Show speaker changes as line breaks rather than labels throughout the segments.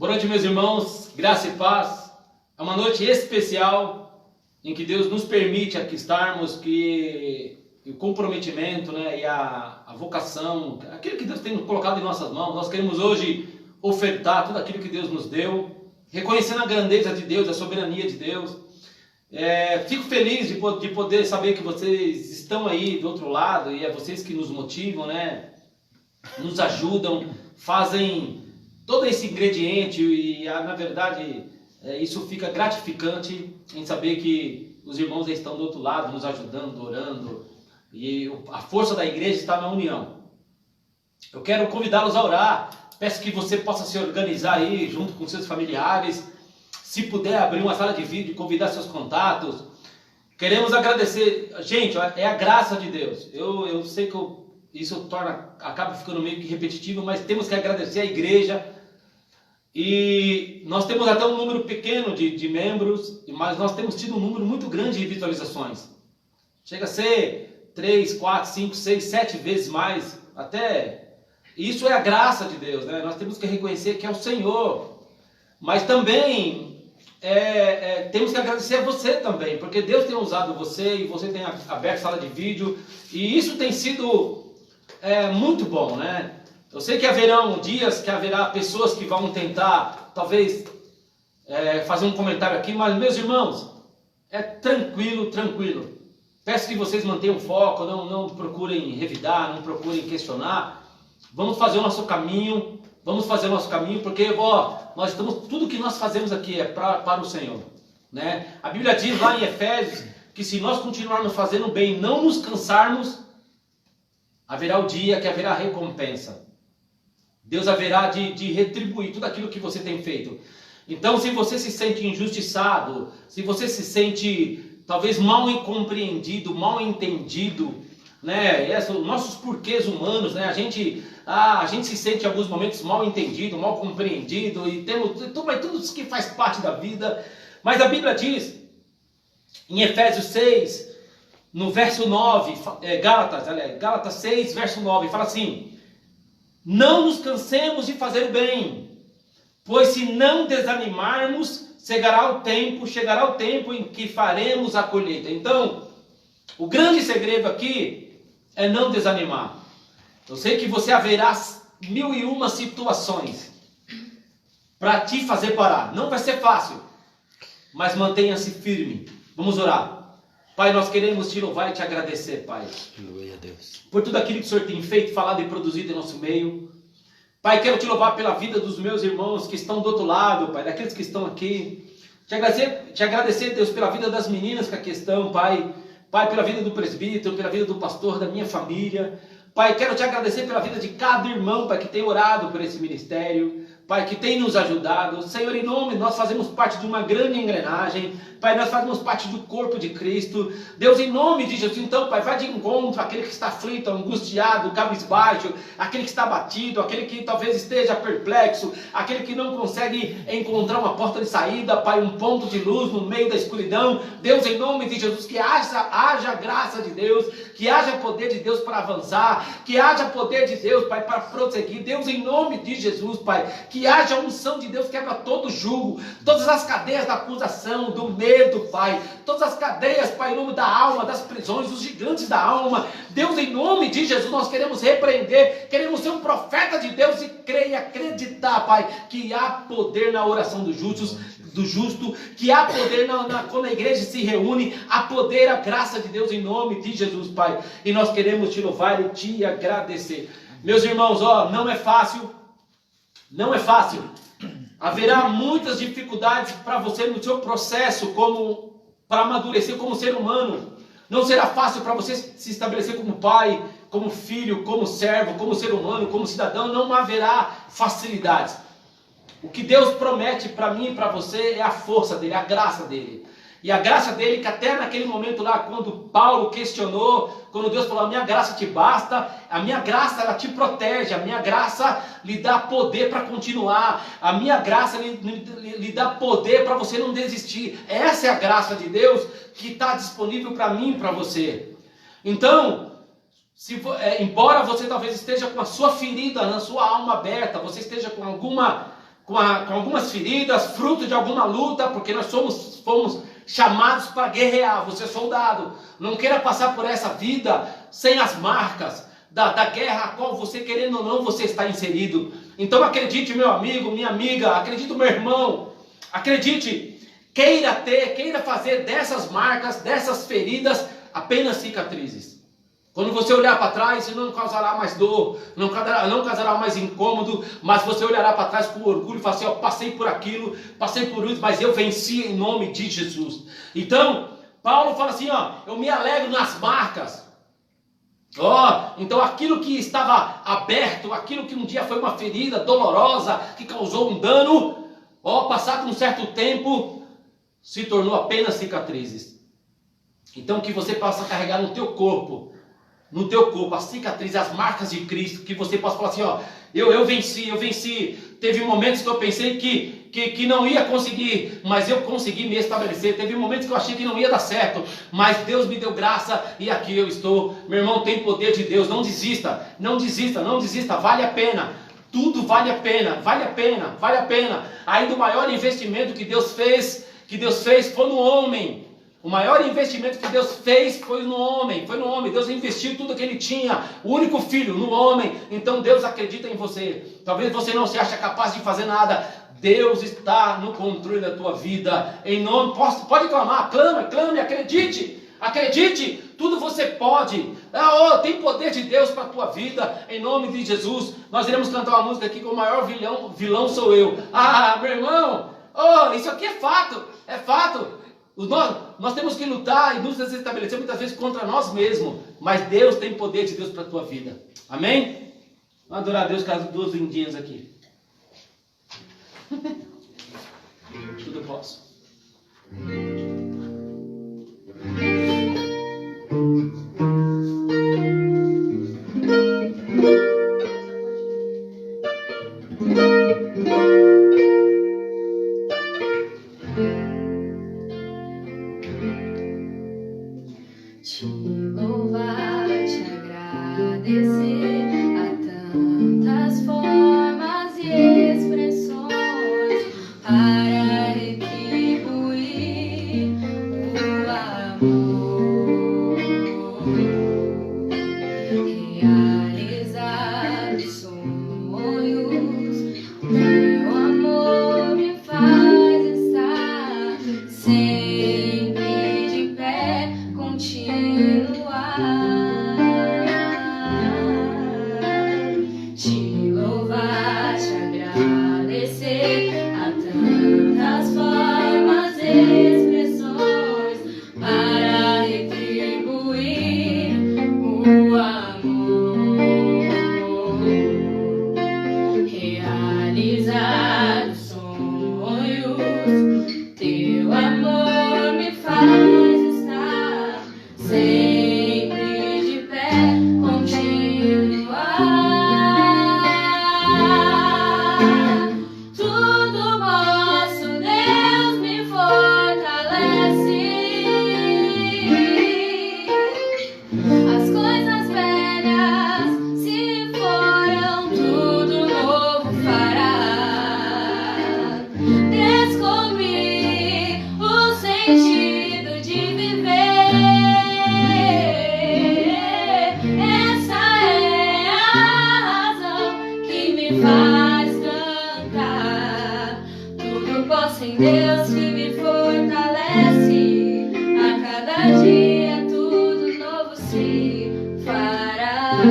Boa noite, meus irmãos, graça e paz. É uma noite especial em que Deus nos permite aqui estarmos, que o comprometimento, né, e a vocação, aquilo que Deus tem colocado em nossas mãos, nós queremos hoje ofertar tudo aquilo que Deus nos deu, reconhecendo a grandeza de Deus, a soberania de Deus. Fico feliz de poder saber que vocês estão aí do outro lado, e é vocês que nos motivam, né, nos ajudam, fazem todo esse ingrediente e, na verdade, isso fica gratificante em saber que os irmãos estão do outro lado, nos ajudando, orando, e a força da igreja está na união. Eu quero convidá-los a orar, peço que você possa se organizar aí junto com seus familiares, se puder abrir uma sala de vídeo, convidar seus contatos. Queremos agradecer, gente, é a graça de Deus. Eu sei que isso acaba ficando meio que repetitivo, mas temos que agradecer a igreja. E nós temos até um número pequeno de membros, mas nós temos tido um número muito grande de visualizações. Chega a ser 3, 4, 5, 6, 7 vezes mais. Até isso é a graça de Deus, né? Nós temos que reconhecer que é o Senhor. Mas também temos que agradecer a você também, porque Deus tem usado você e você tem aberto sala de vídeo. E isso tem sido muito bom, né? Eu sei que haverão dias que haverá pessoas que vão tentar, talvez, fazer um comentário aqui, mas, meus irmãos, tranquilo. Peço que vocês mantenham foco, não procurem revidar, não procurem questionar. Vamos fazer o nosso caminho, porque, nós estamos, tudo que nós fazemos aqui é para o Senhor, né? A Bíblia diz lá em Efésios que se nós continuarmos fazendo bem e não nos cansarmos, haverá o dia que haverá recompensa. Deus haverá de retribuir tudo aquilo que você tem feito. Então, se você se sente injustiçado, se você se sente talvez mal compreendido, mal entendido, né? Nossos porquês humanos, né? A gente se sente em alguns momentos mal entendido, mal compreendido, e temos tudo isso que faz parte da vida. Mas a Bíblia diz, em Efésios 6, no verso 9, Gálatas 6, verso 9, fala assim: não nos cansemos de fazer o bem, pois se não desanimarmos, chegará o tempo em que faremos a colheita. Então, o grande segredo aqui é não desanimar. Eu sei que você haverá 1001 situações para te fazer parar. Não vai ser fácil, mas mantenha-se firme. Vamos orar. Pai, nós queremos te louvar e te agradecer, Pai.
Aleluia a Deus.
Por tudo aquilo que o Senhor tem feito, falado e produzido em nosso meio. Pai, quero te louvar pela vida dos meus irmãos que estão do outro lado, Pai, daqueles que estão aqui. Te agradecer, Deus, pela vida das meninas que aqui estão, Pai. Pai, pela vida do presbítero, pela vida do pastor, da minha família. Pai, quero te agradecer pela vida de cada irmão, Pai, que tem orado por esse ministério. Pai, que tem nos ajudado. Senhor, em nome, nós fazemos parte de uma grande engrenagem. Pai, nós fazemos parte do corpo de Cristo. Deus, em nome de Jesus, então, Pai, vai de encontro àquele que está aflito, angustiado, cabisbaixo, aquele que está abatido, aquele que talvez esteja perplexo, aquele que não consegue encontrar uma porta de saída, Pai, um ponto de luz no meio da escuridão. Deus, em nome de Jesus, que haja graça de Deus, que haja poder de Deus para avançar, que haja poder de Deus, Pai, para prosseguir. Deus, em nome de Jesus, Pai, que haja a unção de Deus, quebra todo jugo, todas as cadeias da acusação, do medo, Pai, todas as cadeias, Pai, em nome da alma, das prisões, os gigantes da alma. Deus, em nome de Jesus, nós queremos repreender, queremos ser um profeta de Deus e crer e acreditar, Pai, que há poder na oração do justo, que há poder quando a igreja se reúne, há poder, a graça de Deus em nome de Jesus, Pai. E nós queremos te louvar e te agradecer. Meus irmãos, não é fácil. Haverá muitas dificuldades para você no seu processo para amadurecer como ser humano. Não será fácil para você se estabelecer como pai, como filho, como servo, como ser humano, como cidadão. Não haverá facilidades. O que Deus promete para mim e para você é a força dele, a graça dele. E a graça dele, que até naquele momento lá, quando Paulo questionou, quando Deus falou, a minha graça te basta, a minha graça ela te protege, a minha graça lhe dá poder para continuar, a minha graça lhe dá poder para você não desistir. Essa é a graça de Deus que está disponível para mim e para você. Então, embora você talvez esteja com a sua ferida na sua alma aberta, você esteja com alguma com algumas feridas, fruto de alguma luta, porque nós fomos chamados para guerrear. Você é soldado, não queira passar por essa vida sem as marcas da guerra a qual você, querendo ou não, você está inserido. Então acredite, meu amigo, minha amiga, acredite, meu irmão, acredite, queira fazer dessas marcas, dessas feridas, apenas cicatrizes. Quando você olhar para trás, não causará mais dor, não causará mais incômodo, mas você olhará para trás com orgulho e falar assim, ó, passei por aquilo, passei por isso, mas eu venci em nome de Jesus. Então, Paulo fala assim, ó, eu me alegro nas marcas. Então aquilo que estava aberto, aquilo que um dia foi uma ferida dolorosa, que causou um dano, passado um certo tempo, se tornou apenas cicatrizes. Então que você possa carregar no teu corpo as cicatrizes, as marcas de Cristo, que você possa falar assim, ó, eu venci. Teve momentos que eu pensei que não ia conseguir, mas eu consegui me estabelecer. Teve momentos que eu achei que não ia dar certo, mas Deus me deu graça e aqui eu estou. Meu irmão, tem poder de Deus, não desista, vale a pena. Tudo vale a pena. Ainda o maior investimento que Deus fez foi no homem. O maior investimento que Deus fez foi no homem. Deus investiu tudo que Ele tinha, o único filho, no homem. Então Deus acredita em você. Talvez você não se ache capaz de fazer nada. Deus está no controle da tua vida. Em nome, pode clamar, clame, acredite. Tudo você pode. Tem poder de Deus para a tua vida. Em nome de Jesus. Nós iremos cantar uma música aqui com o maior vilão sou eu. Meu irmão, isso aqui é fato. Nós temos que lutar e nos estabelecer muitas vezes contra nós mesmos. Mas Deus tem poder de Deus para a tua vida. Amém? Vamos adorar a Deus com as duas lindinhas aqui. Tudo eu posso.
Te louvar, te agradecer a tantas formas e expressões para retribuir o amor, realizar os sonhos. Teu amor me faz estar sempre de pé, continuar, te louvar, te agradecer a tantas formas e expressões para retribuir o amor, realizar os sonhos. Teu amor me faz estar sempre de pé, continuar. Tudo posso, Deus me fortalece. As coisas velhas se foram, tudo novo fará. Descobri o sentido de viver. Essa é a razão que me faz cantar. Tudo posso em Deus que me fortalece. A cada dia tudo novo se fará.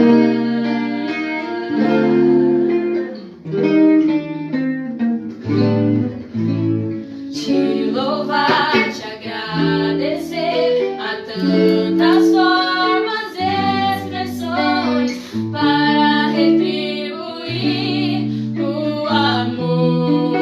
Te louvar, te agradecer a tantas formas e expressões para retribuir o amor,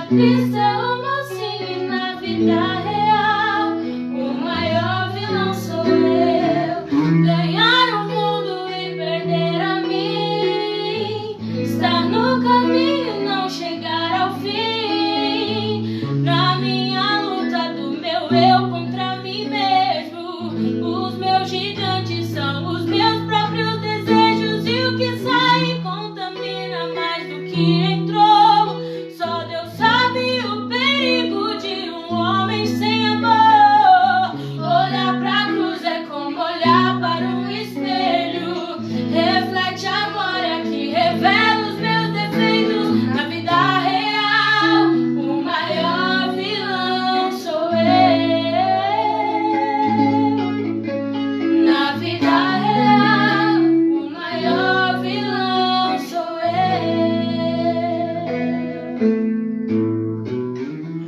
Cristo é o mocinho e na vida real o maior vilão sou eu. Ganhar o mundo e perder a mim, estar no caminho e não chegar ao fim. Na minha luta do meu eu contra mim mesmo, os meus gigantes são os meus próprios desejos, e o que sai contamina mais do que entrou. Só Deus sabe o perigo de um homem sem amor. Olhar pra cruz é como olhar para um espelho, reflete a glória que revela os meus defeitos. Na vida real o maior vilão sou eu. Na vida real o maior vilão sou eu.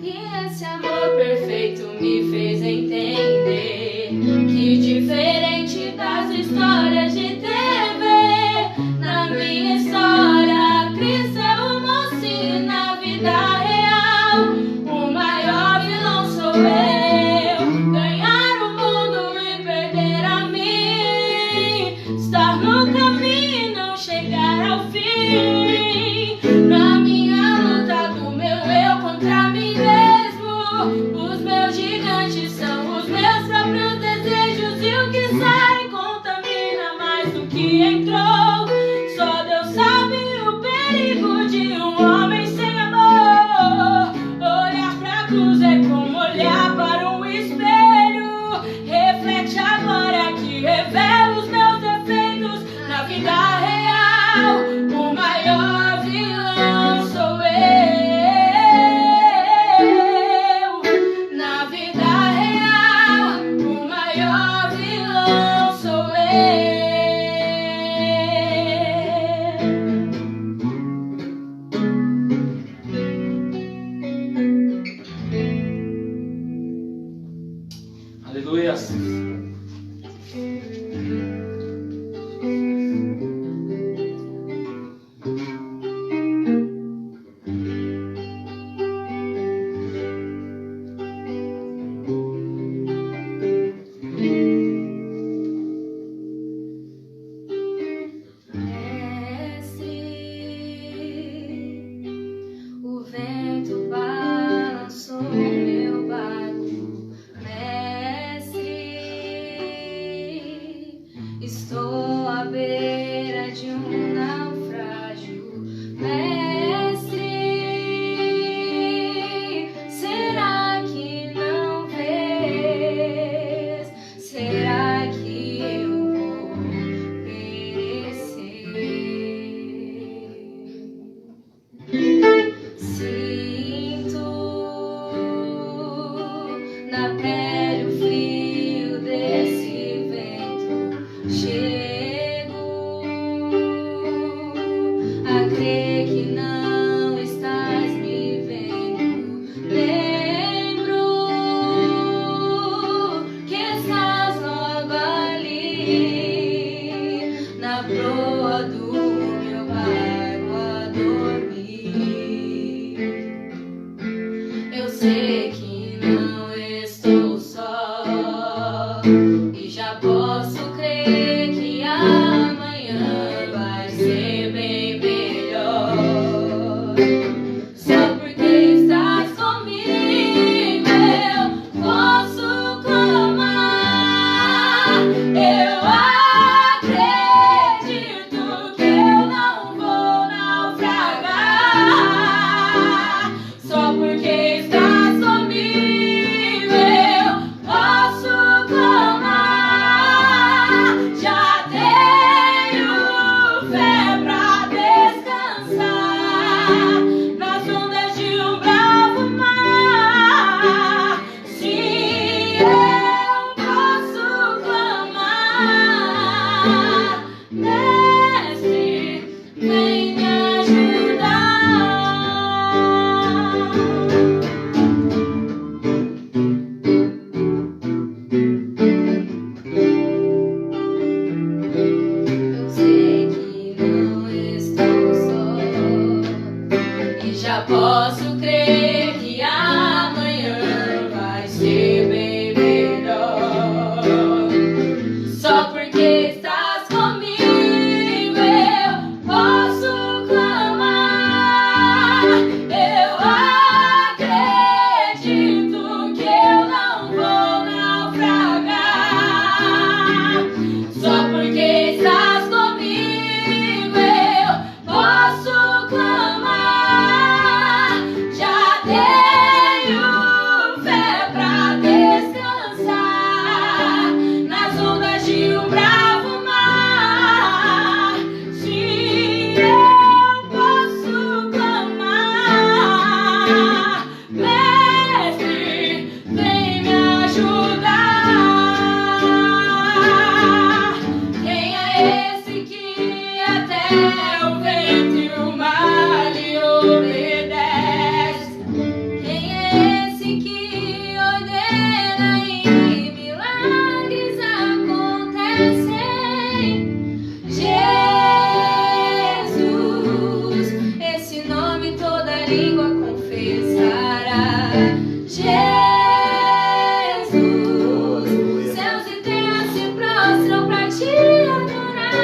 E esse amor perfeito me fez entender que, diferente das histórias de TV, na minha história Cristo é o mocinho e na vida real o maior vilão sou eu. Ganhar o mundo e perder a mim, estar no caminho e não chegar ao fim. Na minha luta do meu eu contra mim mesmo, os meus gigantes são os meus próprios desejos, e o que sai contamina mais do que entrou. Só Deus sabe o perigo de um homem sem amor. Olhar pra cruz é como olhar para um espelho, reflete a glória que revela os meus defeitos. Na vida real o maior vilão sou eu. Na vida real o maior vilão sou eu.
Aleluia.
Mestre, o vento balançou meu barco. Mestre, estou à beira de um naufrágio. Mestre, será que não vês? Será que eu vou perecer? Sinto na pele o frio desse vento. Chego a crer que já posso crer que amanhã vai ser bem melhor. Só porque estás comigo eu posso clamar. Eu acredito que eu não vou naufragar. Só porque estás comigo eu posso clamar. Já tenho fé pra descansar nas ondas de um bravo mar. Sim, eu posso clamar. Mestre, vem me ajudar. Quem é esse que até o vento e o mar lhe obedece? Quem é esse que ordena e milagres acontecem? Jesus, esse nome toda língua confessará. Jesus, céus e terra se prostram pra te adorar.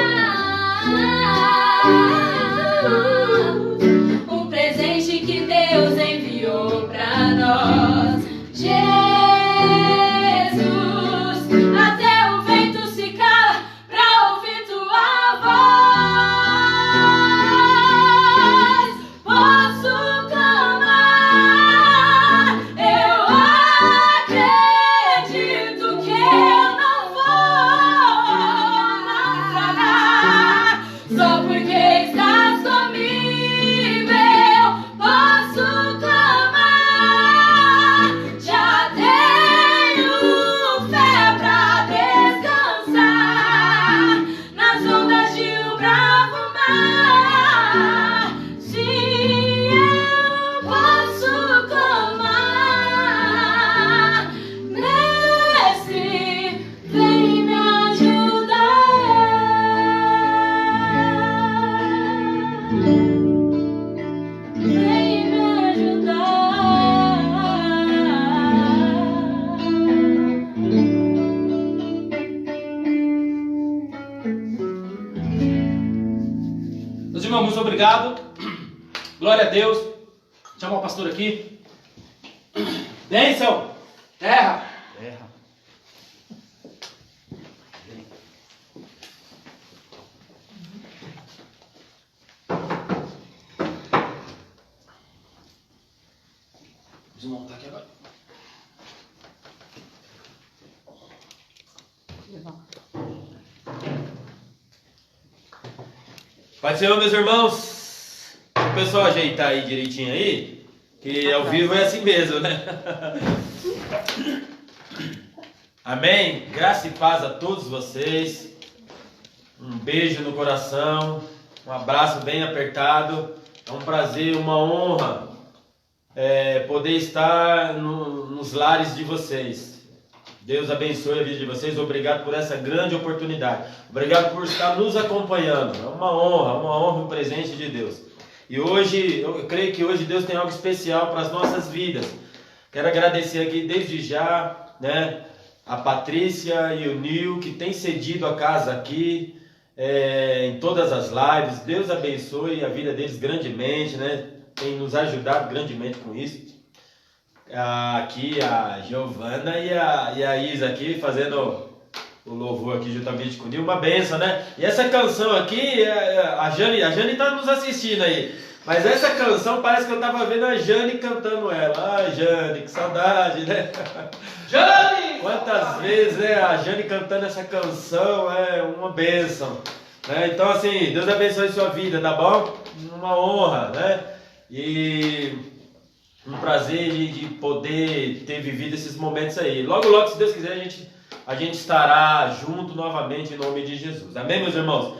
Um presente que Deus enviou pra nós. Jesus, até o vento se cala pra ouvir tua voz. Posso clamar. Eu acredito que eu não vou naufragar. Só porque estás comigo eu posso clamar. Já tenho fé pra descansar nas ondas de um bravo mar. Sim, eu posso clamar. Mestre, vem me ajudar. Vem me ajudar.
Meus irmãos, muito obrigado. Glória a Deus. Chama o pastor aqui. Bênção. Terra. Vamos montar aqui agora.
Pai do Senhor, meus irmãos, o pessoal ajeitar aí direitinho aí, que ao vivo é assim mesmo, né? Amém? Graça e paz a todos vocês. Um beijo no coração, um abraço bem apertado. É um prazer, uma honra poder estar nos lares de vocês. Deus abençoe a vida de vocês. Obrigado por essa grande oportunidade. Obrigado por estar nos acompanhando. É uma honra, um presente de Deus. E hoje, eu creio que hoje Deus tem algo especial para as nossas vidas. Quero agradecer aqui desde já, né, a Patrícia e o Nil, que tem cedido a casa aqui, em todas as lives. Deus abençoe a vida deles grandemente, né? Tem nos ajudado grandemente com isso. Aqui a Giovana e a Isa aqui fazendo o louvor aqui juntamente com o Nil, uma benção, né? E essa canção aqui, a Jane está nos assistindo aí, mas essa canção parece que eu estava vendo a Jane cantando ela. Ai, Jane, que saudade, né?
Jane!
Quantas vezes, né, a Jane cantando essa canção é uma benção, né? Então assim, Deus abençoe sua vida, tá bom? Uma honra, né? E um prazer de poder ter vivido esses momentos aí. Logo, logo, se Deus quiser, a gente estará junto novamente em nome de Jesus. Amém, meus irmãos?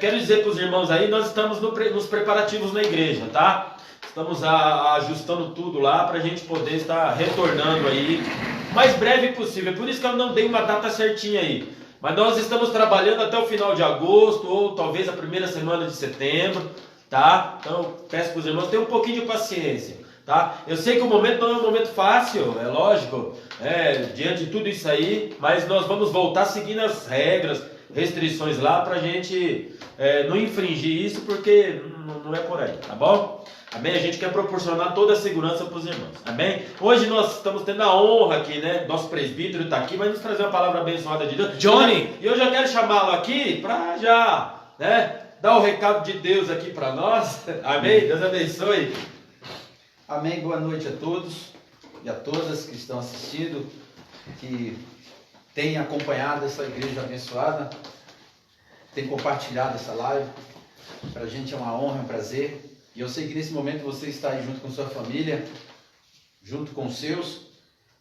Quero dizer para os irmãos aí, nós estamos nos preparativos na igreja, tá? Estamos ajustando tudo lá para a gente poder estar retornando aí o mais breve possível. Por isso que eu não dei uma data certinha aí. Mas nós estamos trabalhando até o final de agosto ou talvez a primeira semana de setembro. tá? Então eu peço para os irmãos ter um pouquinho de paciência, tá? Eu sei que o momento não é um momento fácil, é lógico, diante de tudo isso aí, mas nós vamos voltar seguindo as regras, restrições lá para a gente não infringir isso, porque não é por aí, tá bom? Amém? A gente quer proporcionar toda a segurança para os irmãos, amém? Hoje nós estamos tendo a honra aqui, né? Nosso presbítero está aqui, vai nos trazer uma palavra abençoada de Deus.
Johnny!
E eu já quero chamá-lo aqui para já, né? Dar o recado de Deus aqui para nós, amém? Deus abençoe.
Amém, boa noite a todos e a todas que estão assistindo, que têm acompanhado essa igreja abençoada, têm compartilhado essa live. Para a gente é uma honra, é um prazer. E eu sei que nesse momento você está aí junto com sua família, junto com os seus,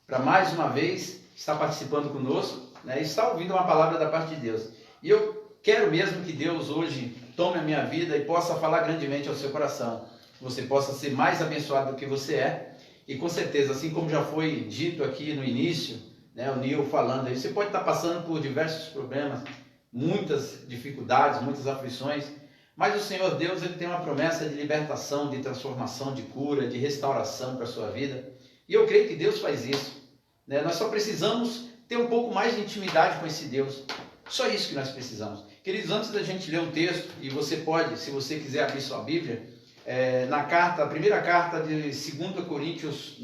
para mais uma vez estar participando conosco, né, e estar ouvindo uma palavra da parte de Deus. E eu quero mesmo que Deus hoje tome a minha vida e possa falar grandemente ao seu coração. Que você possa ser mais abençoado do que você é. E com certeza, assim como já foi dito aqui no início, né, o Neil falando aí, você pode estar passando por diversos problemas, muitas dificuldades, muitas aflições, mas o Senhor Deus, Ele tem uma promessa de libertação, de transformação, de cura, de restauração para a sua vida. E eu creio que Deus faz isso, né? Nós só precisamos ter um pouco mais de intimidade com esse Deus. Só isso que nós precisamos. Queridos, antes da gente ler um texto, e você pode, se você quiser abrir sua Bíblia, a primeira carta de 2 Coríntios,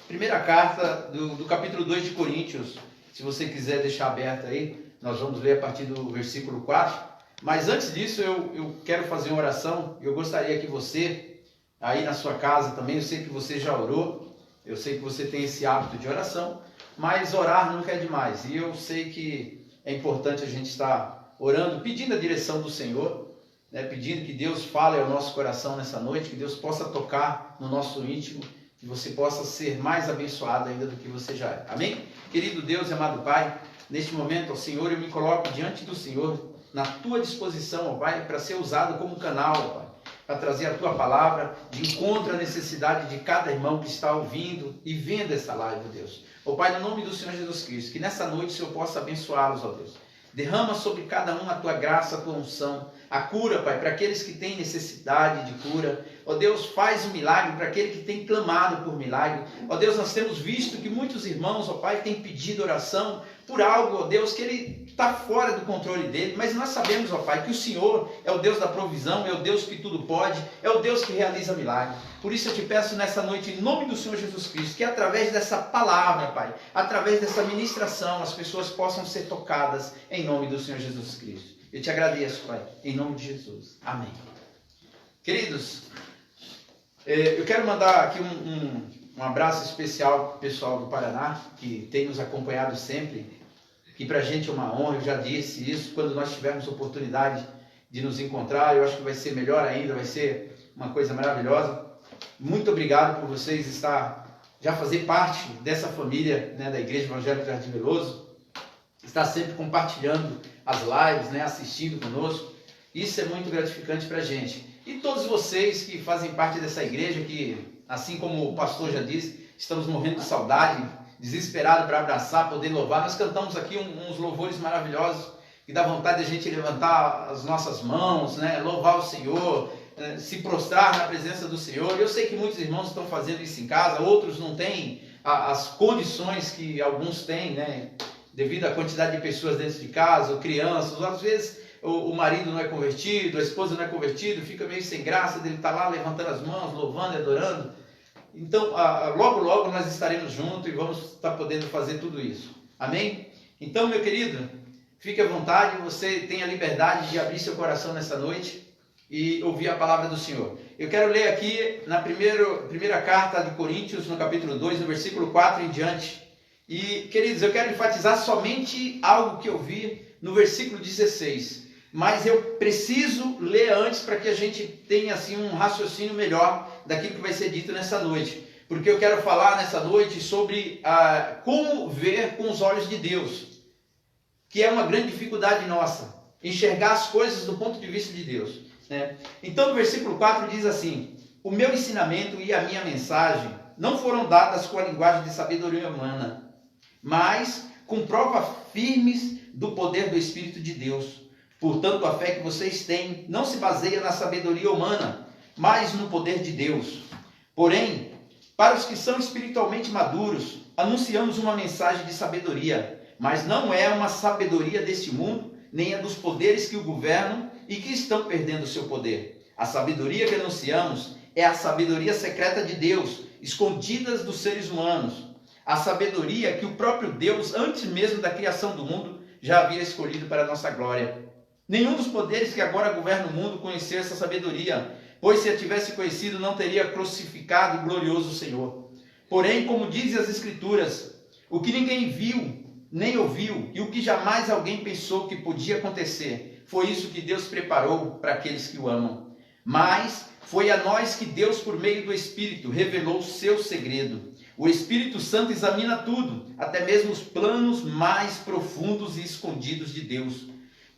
primeira carta do capítulo 2 de Coríntios, se você quiser deixar aberta aí, nós vamos ler a partir do versículo 4. Mas antes disso, eu quero fazer uma oração. Eu gostaria que você, aí na sua casa também, eu sei que você já orou, eu sei que você tem esse hábito de oração, mas orar nunca é demais. E eu sei que é importante a gente estar orando, pedindo a direção do Senhor, né, pedindo que Deus fale ao nosso coração nessa noite, que Deus possa tocar no nosso íntimo, que você possa ser mais abençoado ainda do que você já é. Amém? Querido Deus e amado Pai, neste momento, ó Senhor, eu me coloco diante do Senhor, na tua disposição, ó Pai, para ser usado como canal, ó Pai, para trazer a tua palavra de encontro à necessidade de cada irmão que está ouvindo e vendo essa live, ó Deus. Ó Pai, no nome do Senhor Jesus Cristo, que nessa noite o Senhor possa abençoá-los, ó Deus. Derrama sobre cada um a tua graça, a tua unção, a cura, Pai, para aqueles que têm necessidade de cura. Ó Deus, faz um milagre para aquele que tem clamado por milagre. Ó Deus, nós temos visto que muitos irmãos, ó Pai, têm pedido oração por algo, ó Deus, que ele está fora do controle dele, mas nós sabemos, ó Pai, que o Senhor é o Deus da provisão, é o Deus que tudo pode, é o Deus que realiza milagre. Por isso eu te peço nessa noite, em nome do Senhor Jesus Cristo, que através dessa palavra, Pai, através dessa ministração, as pessoas possam ser tocadas em nome do Senhor Jesus Cristo. Eu te agradeço, Pai, em nome de Jesus. Amém. Queridos, eu quero mandar aqui um abraço especial para o pessoal do Paraná, que tem nos acompanhado sempre, que para a gente é uma honra. Eu já disse isso, quando nós tivermos oportunidade de nos encontrar, eu acho que vai ser melhor ainda, vai ser uma coisa maravilhosa. Muito obrigado por vocês já fazer parte dessa família, né, da Igreja Evangélica Jardim Veloso, estar sempre compartilhando as lives, né, assistindo conosco. Isso é muito gratificante para a gente. E todos vocês que fazem parte dessa igreja, que, assim como o pastor já disse, estamos morrendo de saudade, desesperado para abraçar, poder louvar. Nós cantamos aqui uns louvores maravilhosos, que dá vontade de a gente levantar as nossas mãos, né, louvar o Senhor, se prostrar na presença do Senhor. Eu sei que muitos irmãos estão fazendo isso em casa, outros não têm as condições que alguns têm, né, devido à quantidade de pessoas dentro de casa, ou crianças, ou às vezes o marido não é convertido, a esposa não é convertida, fica meio sem graça dele estar lá levantando as mãos, louvando e adorando. Então, logo, logo nós estaremos juntos e vamos estar podendo fazer tudo isso. Amém? Então, meu querido, fique à vontade, você tem a liberdade de abrir seu coração nessa noite e ouvir a palavra do Senhor. Eu quero ler aqui na primeira carta de Coríntios, no capítulo 2, no versículo 4 em diante. E, queridos, eu quero enfatizar somente algo que eu vi no versículo 16. Mas eu preciso ler antes para que a gente tenha assim um raciocínio melhor daquilo que vai ser dito nessa noite. Porque eu quero falar nessa noite sobre como ver com os olhos de Deus, que é uma grande dificuldade nossa, enxergar as coisas do ponto de vista de Deus, né? Então no versículo 4 diz assim: o meu ensinamento e a minha mensagem não foram dadas com a linguagem de sabedoria humana, mas com provas firmes do poder do Espírito de Deus, Portanto, a fé que vocês têm não se baseia na sabedoria humana, mas no poder de Deus. Porém, para os que são espiritualmente maduros, anunciamos uma mensagem de sabedoria, mas não é uma sabedoria deste mundo, nem é dos poderes que o governam e que estão perdendo o seu poder. A sabedoria que anunciamos é a sabedoria secreta de Deus, escondidas dos seres humanos. A sabedoria que o próprio Deus, antes mesmo da criação do mundo, já havia escolhido para a nossa glória. Nenhum dos poderes que agora governam o mundo conheceu essa sabedoria, pois se a tivesse conhecido, não teria crucificado o glorioso Senhor. Porém, como dizem as Escrituras, o que ninguém viu, nem ouviu, e o que jamais alguém pensou que podia acontecer, foi isso que Deus preparou para aqueles que o amam. Mas foi a nós que Deus, por meio do Espírito, revelou o seu segredo. O Espírito Santo examina tudo, até mesmo os planos mais profundos e escondidos de Deus.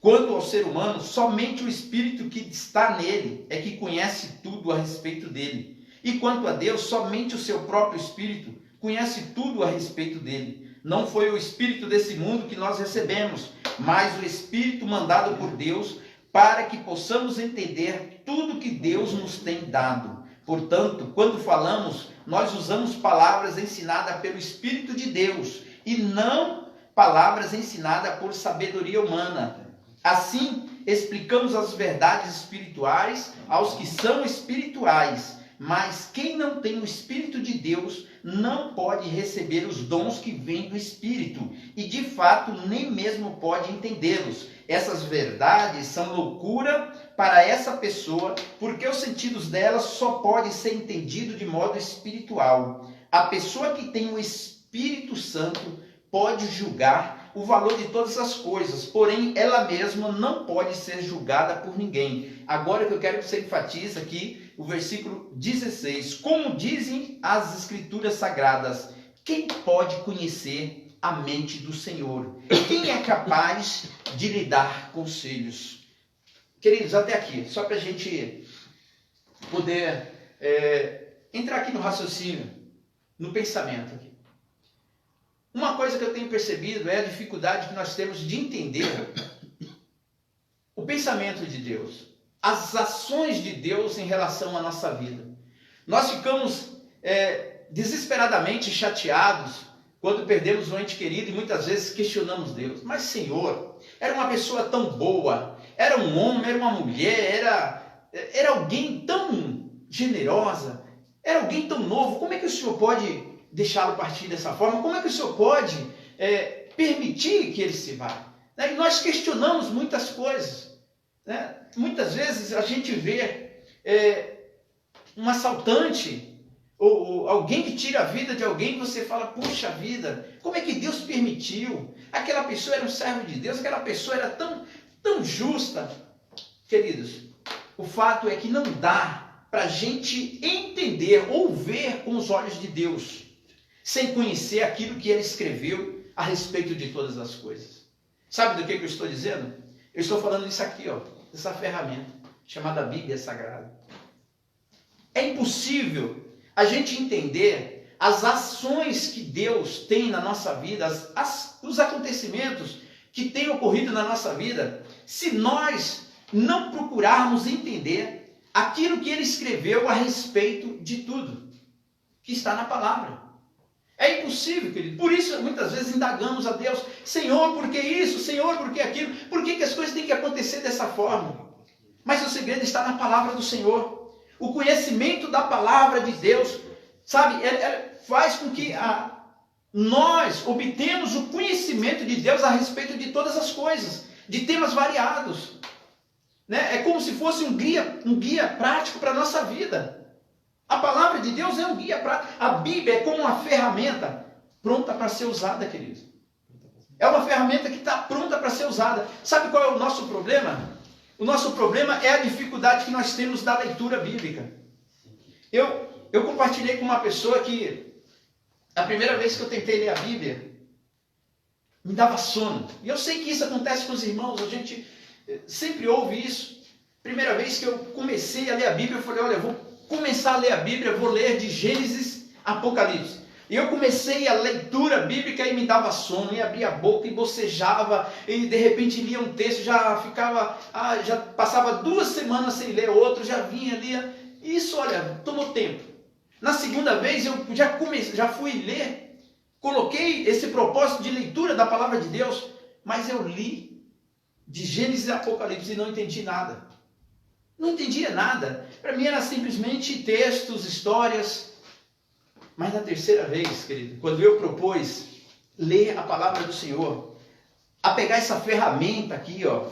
Quanto ao ser humano, somente o Espírito que está nele é que conhece tudo a respeito dele. E quanto a Deus, somente o seu próprio Espírito conhece tudo a respeito dele. Não foi o Espírito desse mundo que nós recebemos, mas o Espírito mandado por Deus para que possamos entender tudo que Deus nos tem dado. Portanto, quando falamos, nós usamos palavras ensinadas pelo Espírito de Deus e não palavras ensinadas por sabedoria humana. Assim, explicamos as verdades espirituais aos que são espirituais, mas quem não tem o Espírito de Deus não pode receber os dons que vêm do Espírito e, de fato, nem mesmo pode entendê-los. Essas verdades são loucura para essa pessoa, porque os sentidos dela só podem ser entendidos de modo espiritual. A pessoa que tem o Espírito Santo pode julgar o valor de todas as coisas, porém ela mesma não pode ser julgada por ninguém. Agora que eu quero que você enfatize aqui o versículo 16. Como dizem as Escrituras Sagradas, quem pode conhecer a mente do Senhor? Quem é capaz de lhe dar conselhos? Queridos, até aqui, só para a gente poder entrar aqui no raciocínio, no pensamento aqui. Uma coisa que eu tenho percebido é a dificuldade que nós temos de entender o pensamento de Deus, as ações de Deus em relação à nossa vida. Nós ficamos desesperadamente chateados quando perdemos um ente querido e muitas vezes questionamos Deus. Mas, Senhor, era uma pessoa tão boa, era um homem, era uma mulher, era alguém tão generosa, era alguém tão novo. Como é que o Senhor pode deixá-lo partir dessa forma? Como é que o Senhor pode permitir que ele se vá? E nós questionamos muitas coisas. Né? Muitas vezes a gente vê um assaltante ou alguém que tira a vida de alguém, você fala, puxa vida, como é que Deus permitiu? Aquela pessoa era um servo de Deus, aquela pessoa era tão justa. Queridos, o fato é que não dá para a gente entender ou ver com os olhos de Deus sem conhecer aquilo que ele escreveu a respeito de todas as coisas. Sabe do que eu estou dizendo? Eu estou falando disso aqui, dessa ferramenta chamada Bíblia Sagrada. É impossível a gente entender as ações que Deus tem na nossa vida, os acontecimentos que têm ocorrido na nossa vida, se nós não procurarmos entender aquilo que ele escreveu a respeito de tudo que está na palavra. É impossível, querido. Por isso, muitas vezes, indagamos a Deus. Senhor, por que isso? Senhor, por que aquilo? Por que as coisas têm que acontecer dessa forma? Mas o segredo está na palavra do Senhor. O conhecimento da palavra de Deus, sabe, faz com que nós obtemos o conhecimento de Deus a respeito de todas as coisas, de temas variados. Né? É como se fosse um guia prático para a nossa vida. A palavra de Deus é um guia prático. A Bíblia é como uma ferramenta pronta para ser usada, querido. É uma ferramenta que está pronta para ser usada. Sabe qual é o nosso problema? O nosso problema é a dificuldade que nós temos da leitura bíblica. Eu compartilhei com uma pessoa que a primeira vez que eu tentei ler a Bíblia, me dava sono. E eu sei que isso acontece com os irmãos, a gente sempre ouve isso. Primeira vez que eu comecei a ler a Bíblia, eu falei, olha, eu vou começar a ler a Bíblia, vou ler de Gênesis a Apocalipse. E eu comecei a leitura bíblica e me dava sono, e abria a boca e bocejava, e de repente lia um texto, já ficava, já passava 2 semanas sem ler outro, já vinha, lia. Isso, olha, tomou tempo. Na segunda vez eu já fui ler, coloquei esse propósito de leitura da palavra de Deus, mas eu li de Gênesis e Apocalipse e não entendi nada. Não entendia nada. Para mim era simplesmente textos, histórias. Mas na terceira vez, querido, quando eu propus ler a palavra do Senhor, a pegar essa ferramenta aqui, ó,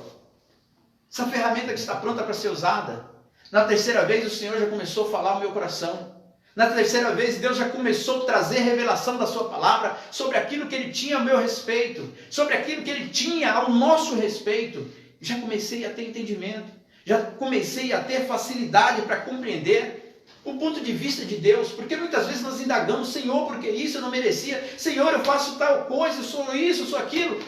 essa ferramenta que está pronta para ser usada, na terceira vez o Senhor já começou a falar ao meu coração. Na terceira vez Deus já começou a trazer revelação da sua palavra sobre aquilo que Ele tinha ao meu respeito, sobre aquilo que Ele tinha ao nosso respeito. Já comecei a ter entendimento, já comecei a ter facilidade para compreender o ponto de vista de Deus, porque muitas vezes nós indagamos, Senhor, porque isso eu não merecia, Senhor, eu faço tal coisa, eu sou isso, eu sou aquilo,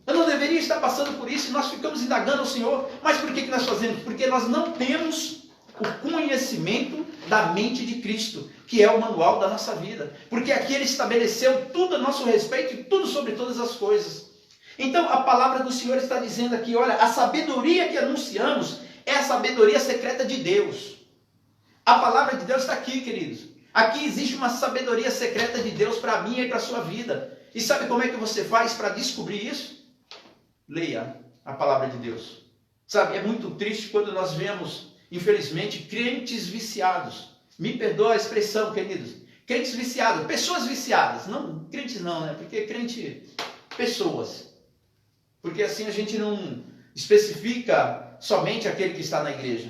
eu não deveria estar passando por isso, e nós ficamos indagando ao Senhor. Mas por que nós fazemos? Porque nós não temos o conhecimento da mente de Cristo, que é o manual da nossa vida, porque aqui Ele estabeleceu tudo a nosso respeito e tudo sobre todas as coisas. Então a palavra do Senhor está dizendo aqui, olha, a sabedoria que anunciamos é a sabedoria secreta de Deus. A palavra de Deus está aqui, queridos. Aqui existe uma sabedoria secreta de Deus para mim e para a sua vida. E sabe como é que você faz para descobrir isso? Leia a palavra de Deus. Sabe, é muito triste quando nós vemos, infelizmente, crentes viciados. Me perdoa a expressão, queridos. Crentes viciados, pessoas viciadas. Não, crentes não, né? Porque crente, pessoas. Porque assim a gente não especifica somente aquele que está na igreja,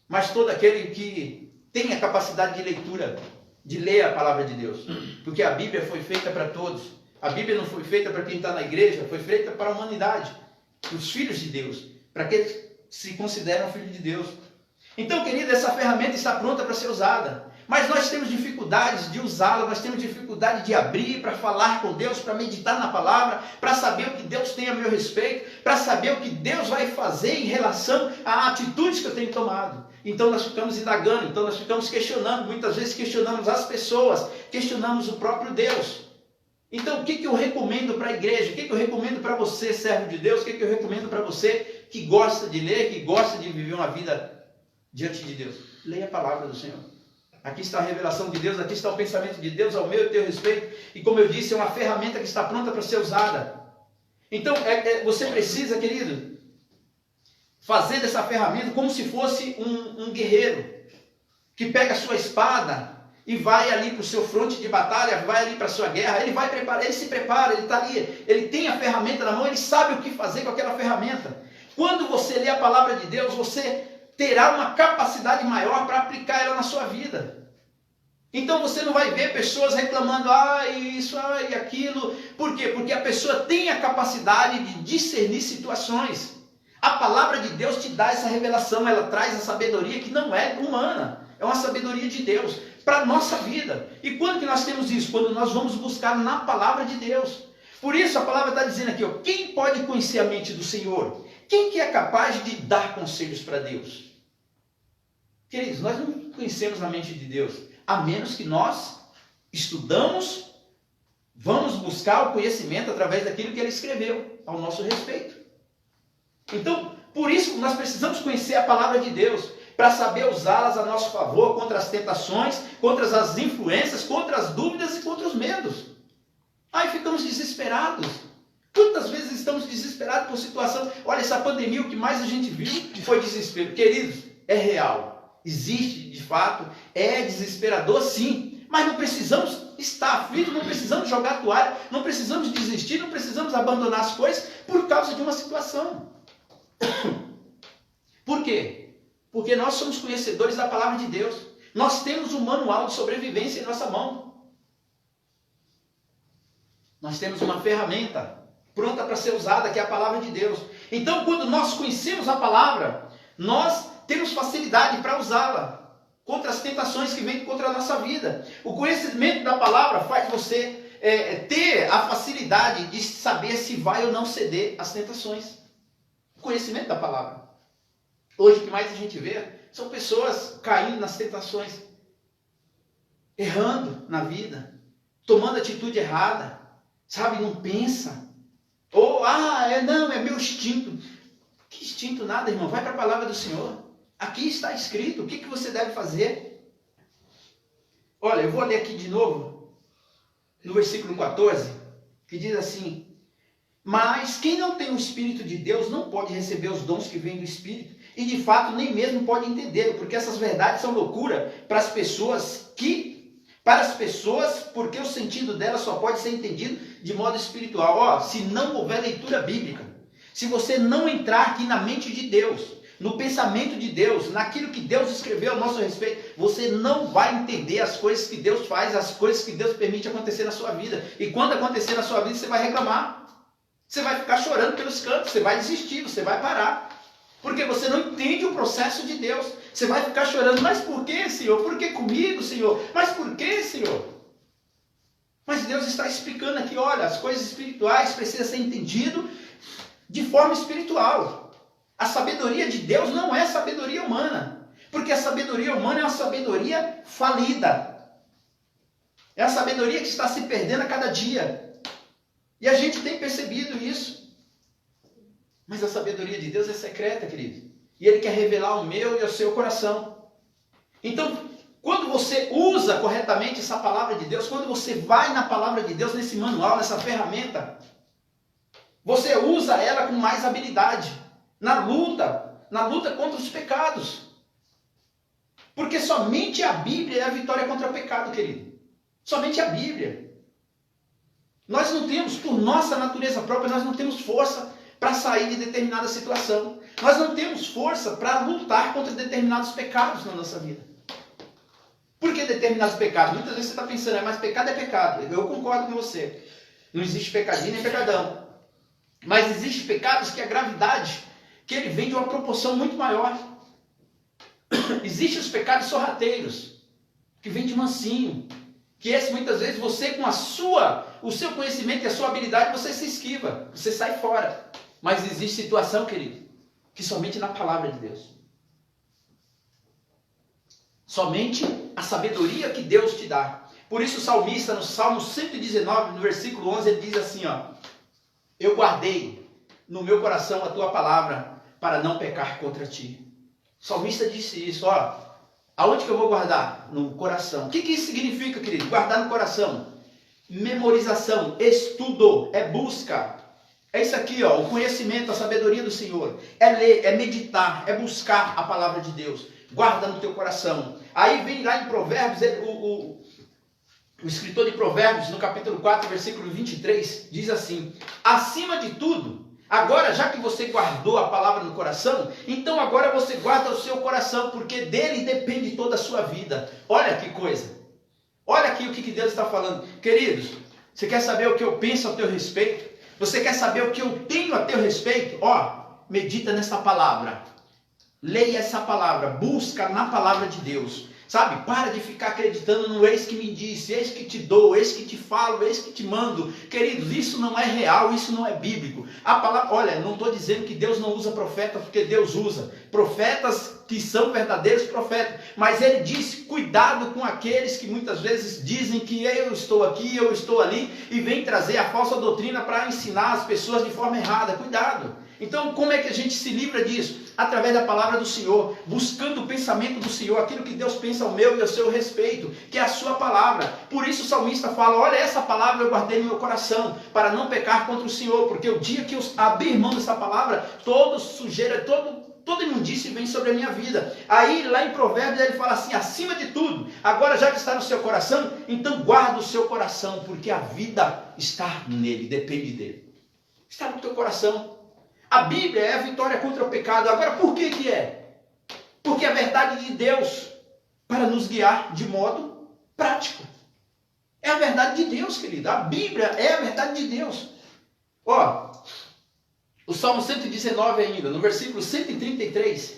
mas todo aquele que tem a capacidade de leitura, de ler a palavra de Deus. Porque a Bíblia foi feita para todos. A Bíblia não foi feita para quem está na igreja, foi feita para a humanidade, para os filhos de Deus, para aqueles que se consideram filhos de Deus. Então, querido, essa ferramenta está pronta para ser usada. Mas nós temos dificuldades de usá-la, nós temos dificuldade de abrir para falar com Deus, para meditar na palavra, para saber o que Deus tem a meu respeito, para saber o que Deus vai fazer em relação a atitudes que eu tenho tomado. Então nós ficamos indagando, então nós ficamos questionando, muitas vezes questionamos as pessoas, questionamos o próprio Deus. Então o que eu recomendo para a igreja? O que eu recomendo para você, servo de Deus? O que eu recomendo para você que gosta de ler, que gosta de viver uma vida diante de Deus? Leia a palavra do Senhor. Aqui está a revelação de Deus, aqui está o pensamento de Deus ao meu e teu respeito. E como eu disse, é uma ferramenta que está pronta para ser usada. Então você precisa, querido, fazer dessa ferramenta como se fosse um guerreiro que pega a sua espada e vai ali para o seu fronte de batalha, vai ali para a sua guerra, ele vai preparar, ele se prepara, ele está ali, ele tem a ferramenta na mão, ele sabe o que fazer com aquela ferramenta. Quando você lê a palavra de Deus, você terá uma capacidade maior para aplicar ela na sua vida. Então você não vai ver pessoas reclamando, isso, e aquilo. Por quê? Porque a pessoa tem a capacidade de discernir situações. A palavra de Deus te dá essa revelação, ela traz a sabedoria que não é humana, é uma sabedoria de Deus para a nossa vida. E quando que nós temos isso? Quando nós vamos buscar na palavra de Deus. Por isso a palavra está dizendo aqui, quem pode conhecer a mente do Senhor? Quem que é capaz de dar conselhos para Deus? Queridos, nós não conhecemos a mente de Deus, a menos que nós estudamos, vamos buscar o conhecimento através daquilo que Ele escreveu ao nosso respeito. Então, por isso nós precisamos conhecer a palavra de Deus, para saber usá-las a nosso favor contra as tentações, contra as influências, contra as dúvidas e contra os medos. Aí ficamos desesperados. Quantas vezes estamos desesperados por situação? Olha, essa pandemia, o que mais a gente viu foi desespero. Queridos, é real. Existe, de fato, é desesperador sim, mas não precisamos estar aflitos, não precisamos jogar a toalha, não precisamos desistir, não precisamos abandonar as coisas por causa de uma situação. Por quê? Porque nós somos conhecedores da palavra de Deus, nós temos um manual de sobrevivência em nossa mão, nós temos uma ferramenta pronta para ser usada, que é a palavra de Deus. Então, quando nós conhecemos a palavra, nós temos facilidade para usá-la contra as tentações que vêm contra a nossa vida. O conhecimento da palavra faz você ter a facilidade de saber se vai ou não ceder às tentações. O conhecimento da palavra. Hoje o que mais a gente vê são pessoas caindo nas tentações, errando na vida, tomando atitude errada, sabe, não pensa. Ou, não, é meu instinto. Que instinto nada, irmão, vai para a palavra do Senhor. Aqui está escrito o que você deve fazer. Olha, eu vou ler aqui de novo, no versículo 14, que diz assim: mas quem não tem o Espírito de Deus não pode receber os dons que vêm do Espírito, e de fato nem mesmo pode entender, porque essas verdades são loucura para as pessoas, porque o sentido delas só pode ser entendido de modo espiritual. Se não houver leitura bíblica, se você não entrar aqui na mente de Deus, no pensamento de Deus, naquilo que Deus escreveu a nosso respeito, você não vai entender as coisas que Deus faz, as coisas que Deus permite acontecer na sua vida. E quando acontecer na sua vida, você vai reclamar. Você vai ficar chorando pelos cantos, você vai desistir, você vai parar. Porque você não entende o processo de Deus. Você vai ficar chorando, mas por que, Senhor? Por que comigo, Senhor? Mas por que, Senhor? Mas Deus está explicando aqui, olha, as coisas espirituais precisam ser entendidas de forma espiritual. A sabedoria de Deus não é sabedoria humana. Porque a sabedoria humana é uma sabedoria falida. É a sabedoria que está se perdendo a cada dia. E a gente tem percebido isso. Mas a sabedoria de Deus é secreta, querido. E Ele quer revelar o meu e o seu coração. Então, quando você usa corretamente essa palavra de Deus, quando você vai na palavra de Deus, nesse manual, nessa ferramenta, você usa ela com mais habilidade. Na luta contra os pecados. Porque somente a Bíblia é a vitória contra o pecado, querido. Somente a Bíblia. Nós não temos, por nossa natureza própria, nós não temos força para sair de determinada situação. Nós não temos força para lutar contra determinados pecados na nossa vida. Por que determinados pecados? Muitas vezes você está pensando, mas pecado é pecado. Eu concordo com você. Não existe pecadinho nem pecadão. Mas existem pecados que a gravidade, que ele vem de uma proporção muito maior. Existem os pecados sorrateiros, que vêm de mansinho. Que esse, muitas vezes, você com o seu conhecimento e a sua habilidade, você se esquiva, você sai fora. Mas existe situação, querido, que somente na palavra de Deus. Somente a sabedoria que Deus te dá. Por isso o salmista, no Salmo 119, no versículo 11, ele diz assim, eu guardei no meu coração a tua palavra para não pecar contra ti. O salmista disse isso, aonde que eu vou guardar? No coração. O que isso significa, querido? Guardar no coração. Memorização, estudo, é busca. É isso aqui, o conhecimento, a sabedoria do Senhor. É ler, é meditar, é buscar a palavra de Deus. Guarda no teu coração. Aí vem lá em Provérbios, o escritor de Provérbios, no capítulo 4, versículo 23, diz assim, acima de tudo, agora, já que você guardou a palavra no coração, então agora você guarda o seu coração, porque dele depende toda a sua vida. Olha que coisa. Olha aqui o que Deus está falando. Queridos, você quer saber o que eu penso a teu respeito? Você quer saber o que eu tenho a teu respeito? Medita nessa palavra. Leia essa palavra. Busca na palavra de Deus. Sabe, para de ficar acreditando no eis que me disse, eis que te dou, eis que te falo, eis que te mando. Queridos, isso não é real, isso não é bíblico. A palavra, olha, não estou dizendo que Deus não usa profeta, porque Deus usa profetas que são verdadeiros profetas. Mas ele disse, cuidado com aqueles que muitas vezes dizem que eu estou aqui, eu estou ali, e vem trazer a falsa doutrina para ensinar as pessoas de forma errada. Cuidado. Então, como é que a gente se livra disso? Através da palavra do Senhor, buscando o pensamento do Senhor, aquilo que Deus pensa ao meu e ao seu respeito, que é a sua palavra. Por isso o salmista fala, olha, essa palavra eu guardei no meu coração, para não pecar contra o Senhor, porque o dia que eu abrir mão dessa palavra, toda sujeira, toda imundície vem sobre a minha vida. Aí lá em Provérbios ele fala assim, acima de tudo, agora já que está no seu coração, então guarda o seu coração, porque a vida está nele, depende dele. Está no teu coração. A Bíblia é a vitória contra o pecado. Agora, por que é? Porque é a verdade de Deus para nos guiar de modo prático. É a verdade de Deus, querido. A Bíblia é a verdade de Deus. O Salmo 119 ainda, no versículo 133,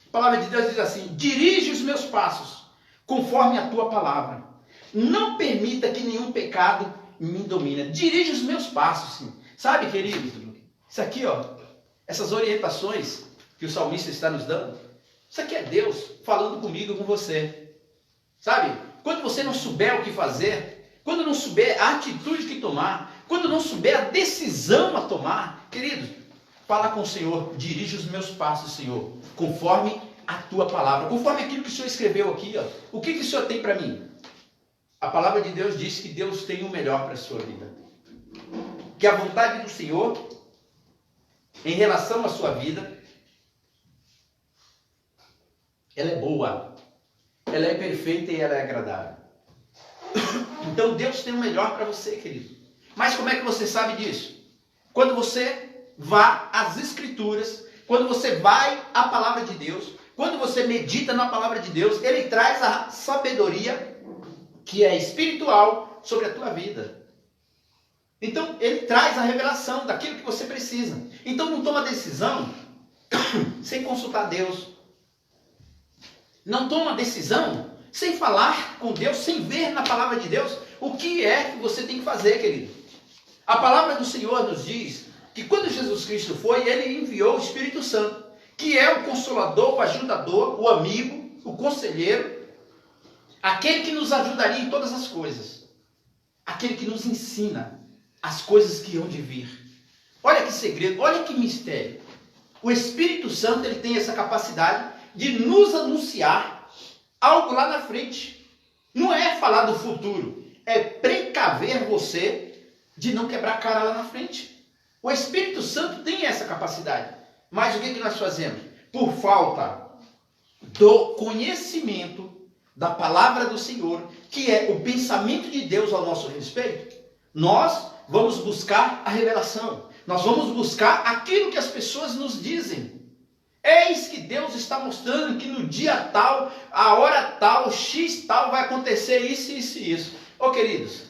a palavra de Deus diz assim, dirige os meus passos conforme a tua palavra. Não permita que nenhum pecado me domine. Dirige os meus passos. Sim. Sabe, querido? Isso aqui, essas orientações que o salmista está nos dando, isso aqui é Deus falando comigo e com você. Sabe? Quando você não souber o que fazer, quando não souber a atitude que tomar, quando não souber a decisão a tomar, queridos, fala com o Senhor, dirige os meus passos, Senhor, conforme a tua palavra, conforme aquilo que o Senhor escreveu aqui, ó. O que o Senhor tem para mim? A palavra de Deus diz que Deus tem o melhor para a sua vida. Que a vontade do Senhor, em relação à sua vida, ela é boa, ela é perfeita e ela é agradável. Então Deus tem o melhor para você, querido. Mas como é que você sabe disso? Quando você vá às Escrituras, quando você vai à palavra de Deus, quando você medita na palavra de Deus, Ele traz a sabedoria que é espiritual sobre a tua vida. Então, Ele traz a revelação daquilo que você precisa. Então, não toma decisão sem consultar Deus. Não toma decisão sem falar com Deus, sem ver na palavra de Deus o que é que você tem que fazer, querido. A palavra do Senhor nos diz que quando Jesus Cristo foi, Ele enviou o Espírito Santo, que é o Consolador, o Ajudador, o amigo, o Conselheiro, aquele que nos ajudaria em todas as coisas, aquele que nos ensina as coisas que hão de vir. Olha que segredo, olha que mistério. O Espírito Santo, ele tem essa capacidade de nos anunciar algo lá na frente. Não é falar do futuro, é precaver você de não quebrar a cara lá na frente. O Espírito Santo tem essa capacidade. Mas o que nós fazemos? Por falta do conhecimento da palavra do Senhor, que é o pensamento de Deus ao nosso respeito, nós vamos buscar a revelação. Nós vamos buscar aquilo que as pessoas nos dizem. Eis que Deus está mostrando que no dia tal, a hora tal, X tal, vai acontecer isso, isso e isso. Queridos,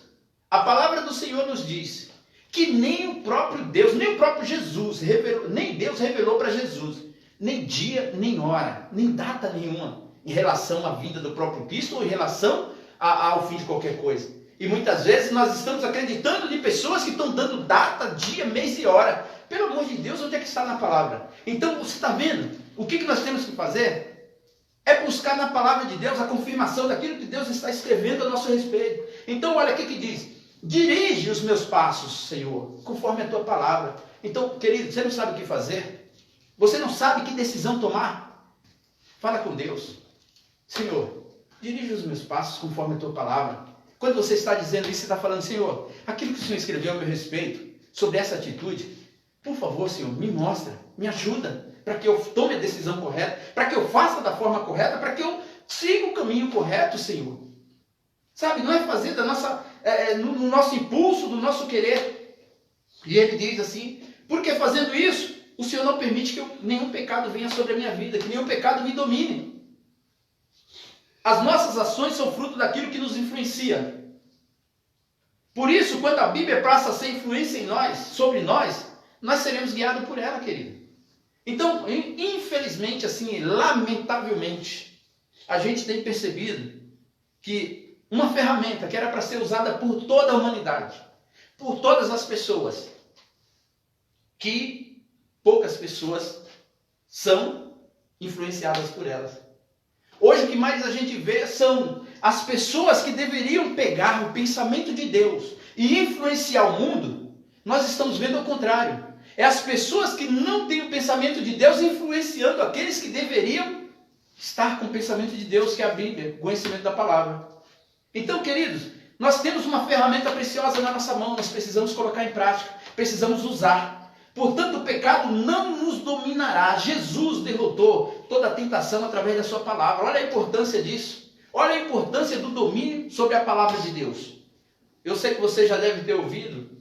a palavra do Senhor nos diz que nem o próprio Deus, nem o próprio Jesus revelou, nem Deus revelou para Jesus, nem dia, nem hora, nem data nenhuma, em relação à vinda do próprio Cristo ou em relação ao fim de qualquer coisa. E muitas vezes nós estamos acreditando de pessoas que estão dando data, dia, mês e hora. Pelo amor de Deus, onde é que está na palavra? Então, você está vendo? O que nós temos que fazer? É buscar na palavra de Deus a confirmação daquilo que Deus está escrevendo a nosso respeito. Então, olha aqui que diz: dirige os meus passos, Senhor, conforme a tua palavra. Então, querido, você não sabe o que fazer? Você não sabe que decisão tomar? Fala com Deus. Senhor, dirige os meus passos conforme a tua palavra. Quando você está dizendo isso, você está falando: Senhor, aquilo que o Senhor escreveu a meu respeito, sobre essa atitude, por favor, Senhor, me mostra, me ajuda, para que eu tome a decisão correta, para que eu faça da forma correta, para que eu siga o caminho correto, Senhor. Sabe, não é fazer da nossa, no nosso impulso, do nosso querer. E Ele diz assim: porque fazendo isso, o Senhor não permite que nenhum pecado venha sobre a minha vida, que nenhum pecado me domine. As nossas ações são fruto daquilo que nos influencia. Por isso, quando a Bíblia passa a ser influência em nós, sobre nós seremos guiados por ela, querido. Então, infelizmente, assim, lamentavelmente, a gente tem percebido que uma ferramenta que era para ser usada por toda a humanidade, por todas as pessoas, que poucas pessoas são influenciadas por elas. Hoje o que mais a gente vê são as pessoas que deveriam pegar o pensamento de Deus e influenciar o mundo. Nós estamos vendo o contrário. É as pessoas que não têm o pensamento de Deus influenciando aqueles que deveriam estar com o pensamento de Deus, que é a Bíblia, o conhecimento da palavra. Então, queridos, nós temos uma ferramenta preciosa na nossa mão, nós precisamos colocar em prática, precisamos usar. Portanto, o pecado não nos dominará. Jesus derrotou toda a tentação através da sua palavra. Olha a importância disso. Olha a importância do domínio sobre a palavra de Deus. Eu sei que você já deve ter ouvido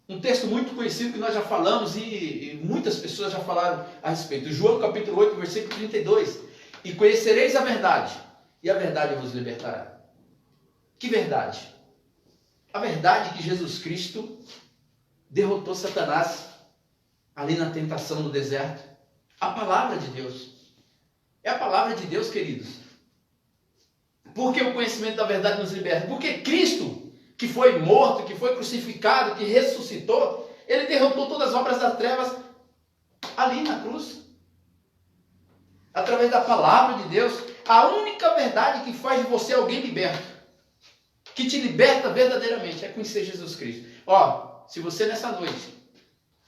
um texto muito conhecido que nós já falamos e muitas pessoas já falaram a respeito. João capítulo 8, versículo 32. E conhecereis a verdade, e a verdade vos libertará. Que verdade? A verdade que Jesus Cristo derrotou Satanás ali na tentação no deserto. A palavra de Deus. É a palavra de Deus, queridos. Porque o conhecimento da verdade nos liberta. Porque Cristo, que foi morto, que foi crucificado, que ressuscitou, Ele derrotou todas as obras das trevas ali na cruz. Através da palavra de Deus. A única verdade que faz de você alguém liberto que te liberta verdadeiramente, é conhecer Jesus Cristo. Ó, se você nessa noite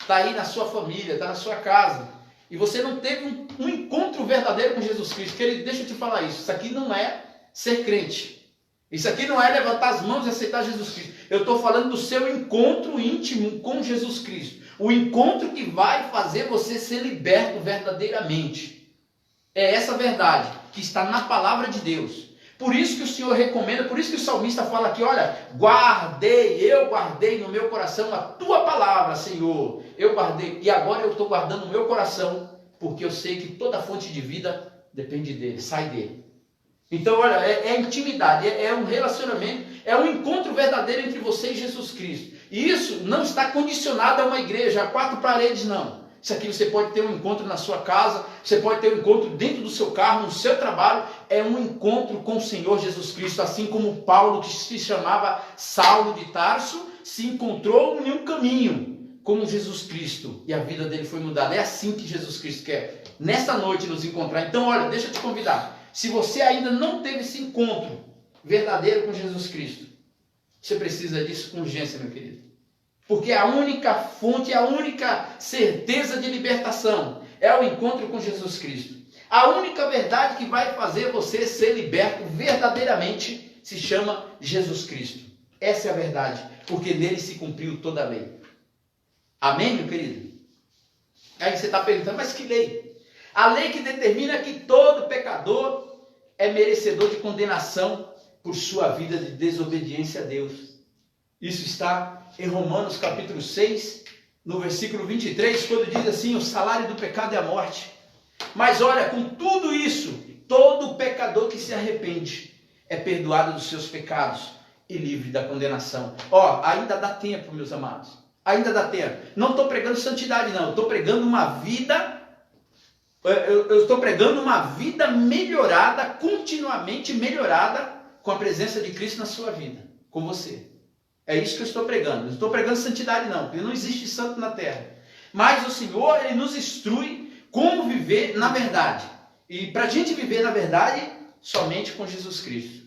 está aí na sua família, está na sua casa, e você não teve um encontro verdadeiro com Jesus Cristo, querido, deixa eu te falar isso aqui não é ser crente. Isso aqui não é levantar as mãos e aceitar Jesus Cristo. Eu estou falando do seu encontro íntimo com Jesus Cristo. O encontro que vai fazer você ser liberto verdadeiramente. É essa verdade que está na palavra de Deus. Por isso que o Senhor recomenda, por isso que o salmista fala aqui, olha, eu guardei no meu coração a tua palavra, Senhor. Eu guardei, e agora eu estou guardando no meu coração, porque eu sei que toda fonte de vida depende dele, sai dele. Então, olha, é intimidade, é um relacionamento, é um encontro verdadeiro entre você e Jesus Cristo. E isso não está condicionado a uma igreja, a 4 paredes, não. Isso aqui você pode ter um encontro na sua casa, você pode ter um encontro dentro do seu carro, no seu trabalho. É um encontro com o Senhor Jesus Cristo, assim como Paulo, que se chamava Saulo de Tarso, se encontrou em um caminho com Jesus Cristo e a vida dele foi mudada. É assim que Jesus Cristo quer, nessa noite, nos encontrar. Então, olha, deixa eu te convidar. Se você ainda não teve esse encontro verdadeiro com Jesus Cristo, você precisa disso com urgência, meu querido. Porque a única fonte, a única certeza de libertação é o encontro com Jesus Cristo. A única verdade que vai fazer você ser liberto verdadeiramente se chama Jesus Cristo. Essa é a verdade, porque nele se cumpriu toda a lei. Amém, meu querido? Aí você está perguntando, mas que lei? A lei que determina que todo pecador é merecedor de condenação por sua vida de desobediência a Deus. Isso está em Romanos capítulo 6, no versículo 23, quando diz assim, o salário do pecado é a morte. Mas olha, com tudo isso, todo pecador que se arrepende é perdoado dos seus pecados e livre da condenação. Ó, ainda dá tempo, meus amados. Ainda dá tempo. Não estou pregando santidade, não. Eu estou pregando uma vida... Eu estou pregando uma vida melhorada, continuamente melhorada, com a presença de Cristo na sua vida, com você. É isso que eu estou pregando. Não estou pregando santidade, não, porque não existe santo na terra. Mas o Senhor, Ele nos instrui como viver na verdade. E para a gente viver na verdade, somente com Jesus Cristo.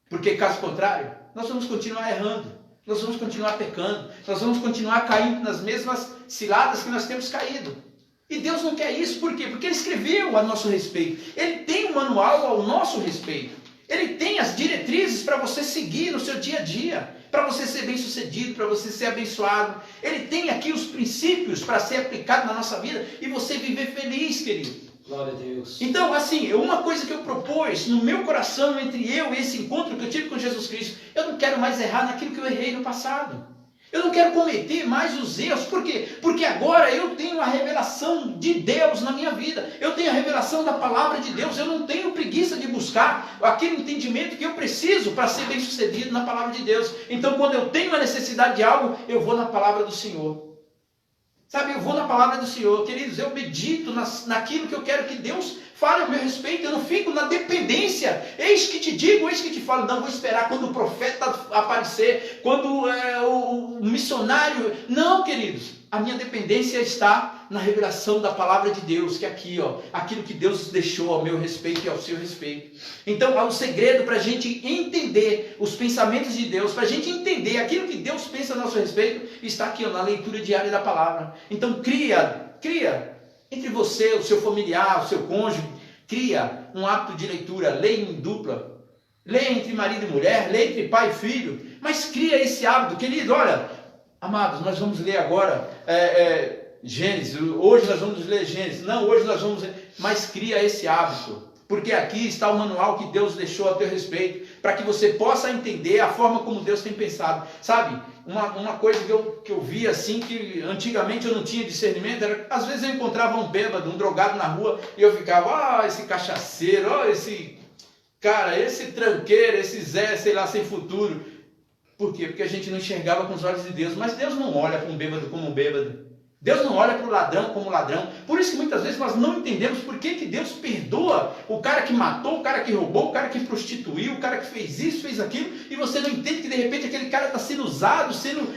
Porque caso contrário, nós vamos continuar errando, nós vamos continuar pecando, nós vamos continuar caindo nas mesmas ciladas que nós temos caído. E Deus não quer isso, por quê? Porque Ele escreveu a nosso respeito. Ele tem um manual ao nosso respeito. Ele tem as diretrizes para você seguir no seu dia a dia, para você ser bem sucedido, para você ser abençoado. Ele tem aqui os princípios para ser aplicado na nossa vida e você viver feliz, querido.
Glória a Deus.
Então, assim, uma coisa que eu propus no meu coração entre eu e esse encontro que eu tive com Jesus Cristo, eu não quero mais errar naquilo que eu errei no passado. Eu não quero cometer mais os erros. Por quê? Porque agora eu tenho a revelação de Deus na minha vida. Eu tenho a revelação da palavra de Deus. Eu não tenho preguiça de buscar aquele entendimento que eu preciso para ser bem sucedido na palavra de Deus. Então, quando eu tenho a necessidade de algo, eu vou na palavra do Senhor. Sabe, eu vou na palavra do Senhor. Queridos, eu medito naquilo que eu quero que Deus fale a meu respeito. Eu não fico na dependência. Eis que te digo, eis que te falo. Não vou esperar quando o profeta aparecer, quando o missionário. Não, queridos. A minha dependência está na revelação da palavra de Deus, que é aqui, ó, aquilo que Deus deixou ao meu respeito e ao seu respeito. Então, há um segredo para a gente entender os pensamentos de Deus, para a gente entender aquilo que Deus pensa a nosso respeito, está aqui, ó, na leitura diária da palavra. Então, cria entre você, o seu familiar, o seu cônjuge, cria um hábito de leitura, leia em dupla, leia entre marido e mulher, leia entre pai e filho, mas cria esse hábito, querido. Olha, amados, nós vamos ler agora Gênesis, hoje nós vamos ler Gênesis, não, hoje nós vamos ler, mas cria esse hábito, porque aqui está o manual que Deus deixou a teu respeito, para que você possa entender a forma como Deus tem pensado. Sabe, uma coisa que eu vi assim, que antigamente eu não tinha discernimento, era, às vezes eu encontrava um bêbado, um drogado na rua, e eu ficava, esse cachaceiro, esse cara, esse tranqueiro, esse Zé, sei lá, sem futuro. Por quê? Porque a gente não enxergava com os olhos de Deus. Mas Deus não olha para um bêbado como um bêbado. Deus não olha para o ladrão como ladrão. Por isso que muitas vezes nós não entendemos por que Deus perdoa o cara que matou, o cara que roubou, o cara que prostituiu, o cara que fez isso, fez aquilo, e você não entende que de repente aquele cara está sendo usado, sendo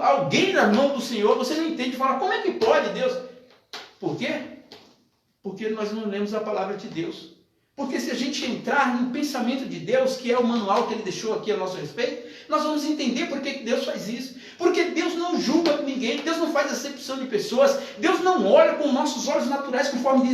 alguém na mão do Senhor. Você não entende e fala, como é que pode, Deus? Por quê? Porque nós não lemos a palavra de Deus. Porque se a gente entrar no pensamento de Deus, que é o manual que Ele deixou aqui a nosso respeito, nós vamos entender por que Deus faz isso. Porque Deus não julga ninguém, Deus não faz acepção de pessoas, Deus não olha com nossos olhos naturais, conforme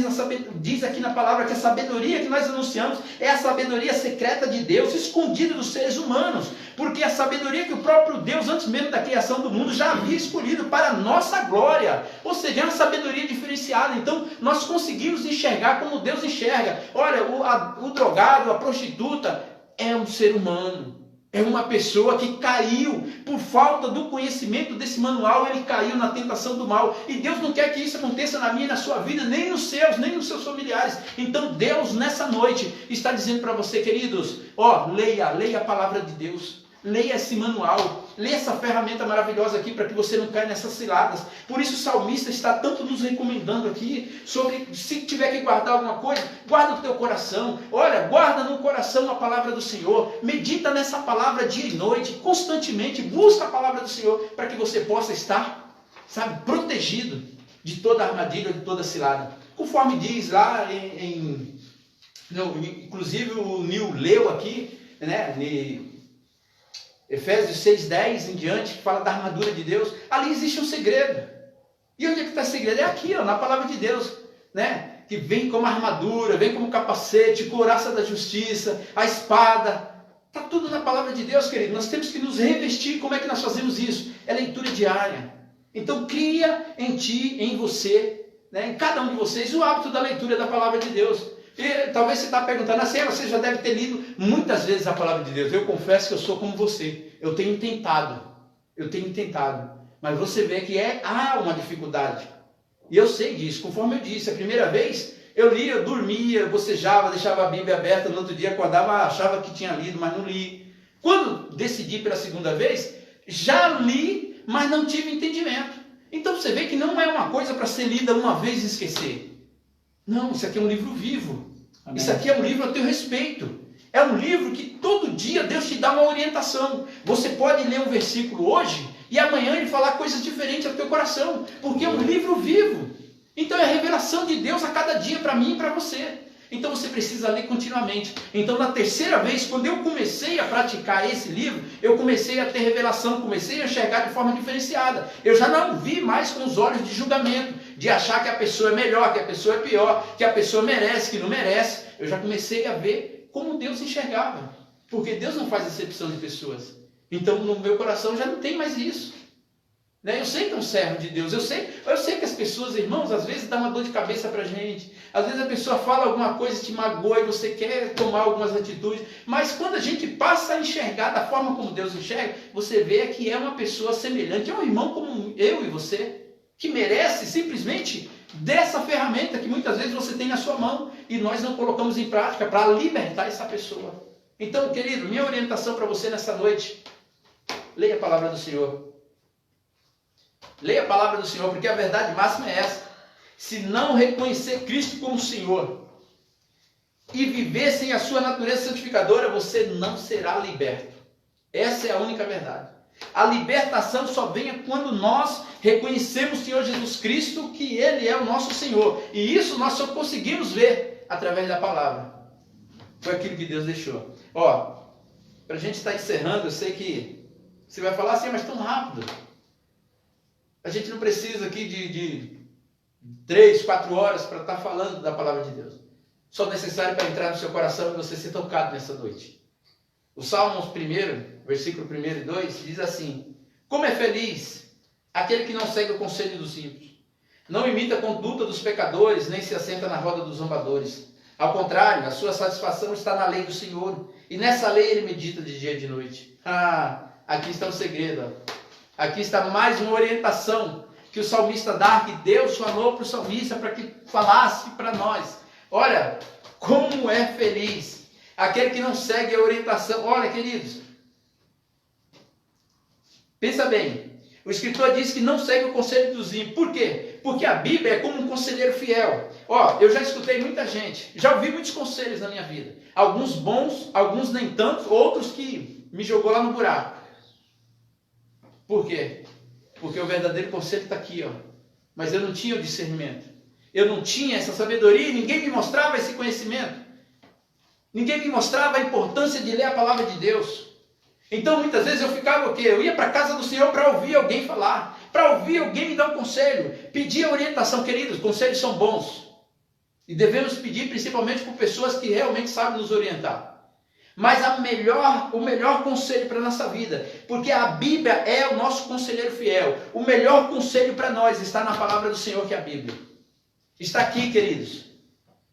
diz aqui na palavra, que a sabedoria que nós anunciamos é a sabedoria secreta de Deus, escondida dos seres humanos. Porque a sabedoria que o próprio Deus, antes mesmo da criação do mundo, já havia escolhido para a nossa glória. Ou seja, é uma sabedoria diferenciada. Então, nós conseguimos enxergar como Deus enxerga. Olha, o drogado, a prostituta, é um ser humano. É uma pessoa que caiu por falta do conhecimento desse manual, ele caiu na tentação do mal. E Deus não quer que isso aconteça na minha e na sua vida, nem nos seus, nem nos seus familiares. Então Deus, nessa noite, está dizendo para você, queridos, leia a palavra de Deus. Leia esse manual, leia essa ferramenta maravilhosa aqui para que você não caia nessas ciladas. Por isso o salmista está tanto nos recomendando aqui sobre se tiver que guardar alguma coisa, guarda no teu coração. Olha, guarda no coração a palavra do Senhor. Medita nessa palavra dia e noite, constantemente. Busca a palavra do Senhor para que você possa estar, protegido de toda armadilha, de toda cilada. Conforme diz lá inclusive o Nil leu aqui, né? Efésios 6:10 em diante, que fala da armadura de Deus. Ali existe um segredo. E onde é que está o segredo? É aqui, na palavra de Deus, né? Que vem como armadura, vem como capacete, couraça da justiça, a espada. Está tudo na palavra de Deus, querido. Nós temos que nos revestir. Como é que nós fazemos isso? É leitura diária. Então cria em ti, em você, né? Em cada um de vocês, o hábito da leitura da palavra de Deus. E talvez você está perguntando assim, você já deve ter lido muitas vezes a palavra de Deus. Eu confesso que eu sou como você. Eu tenho tentado. Mas você vê que há uma dificuldade. E eu sei disso. Conforme eu disse, a primeira vez eu lia, eu dormia, bocejava, deixava a Bíblia aberta. No outro dia acordava, achava que tinha lido, mas não li. Quando decidi pela segunda vez, já li, mas não tive entendimento. Então você vê que não é uma coisa para ser lida uma vez e esquecer. Não, isso aqui é um livro vivo. Amém. Isso aqui é um livro a teu respeito. É um livro que todo dia Deus te dá uma orientação. Você pode ler um versículo hoje e amanhã ele falar coisas diferentes ao teu coração. Porque é um livro vivo. Então é a revelação de Deus a cada dia para mim e para você. Então você precisa ler continuamente. Então na terceira vez, quando eu comecei a praticar esse livro, eu comecei a ter revelação, comecei a enxergar de forma diferenciada. Eu já não vi mais com os olhos de julgamento, de achar que a pessoa é melhor, que a pessoa é pior, que a pessoa merece, que não merece. Eu já comecei a ver como Deus enxergava. Porque Deus não faz acepção de pessoas. Então no meu coração já não tem mais isso. Eu sei que é um servo de Deus, eu sei que as pessoas, irmãos, às vezes dá uma dor de cabeça para a gente, às vezes a pessoa fala alguma coisa, te magoa e você quer tomar algumas atitudes, mas quando a gente passa a enxergar da forma como Deus enxerga, você vê que é uma pessoa semelhante, é um irmão como eu e você, que merece simplesmente dessa ferramenta que muitas vezes você tem na sua mão e nós não colocamos em prática para libertar essa pessoa. Então, querido, minha orientação para você nessa noite, leia a palavra do Senhor. Leia a palavra do Senhor, porque a verdade máxima é essa. Se não reconhecer Cristo como Senhor e viver sem a sua natureza santificadora, você não será liberto. Essa é a única verdade. A libertação só vem quando nós reconhecemos o Senhor Jesus Cristo, que Ele é o nosso Senhor. E isso nós só conseguimos ver através da palavra. Foi aquilo que Deus deixou. Para a gente estar encerrando, eu sei que você vai falar assim, mas tão rápido. A gente não precisa aqui de 3, 4 horas para estar falando da palavra de Deus. Só necessário para entrar no seu coração e você ser tocado nessa noite. O Salmos 1, versículo 1 e 2, diz assim: como é feliz aquele que não segue o conselho dos ímpios, não imita a conduta dos pecadores, nem se assenta na roda dos zombadores. Ao contrário, a sua satisfação está na lei do Senhor, e nessa lei ele medita de dia e de noite. Aqui está o segredo. Aqui está mais uma orientação que o salmista dá, que Deus falou para o salmista para que falasse para nós. Olha, como é feliz aquele que não segue a orientação. Olha, queridos, pensa bem. O escritor diz que não segue o conselho dos ímpios. Por quê? Porque a Bíblia é como um conselheiro fiel. Eu já escutei muita gente, já ouvi muitos conselhos na minha vida. Alguns bons, alguns nem tanto, outros que me jogou lá no buraco. Por quê? Porque o verdadeiro conselho está aqui, Mas eu não tinha o discernimento. Eu não tinha essa sabedoria e ninguém me mostrava esse conhecimento. Ninguém me mostrava a importância de ler a palavra de Deus. Então muitas vezes eu ficava o quê? Eu ia para a casa do Senhor para ouvir alguém falar, para ouvir alguém me dar um conselho, pedir orientação. Queridos, conselhos são bons. E devemos pedir principalmente por pessoas que realmente sabem nos orientar. Mas o melhor conselho para a nossa vida, porque a Bíblia é o nosso conselheiro fiel. O melhor conselho para nós está na palavra do Senhor, que é a Bíblia. Está aqui, queridos.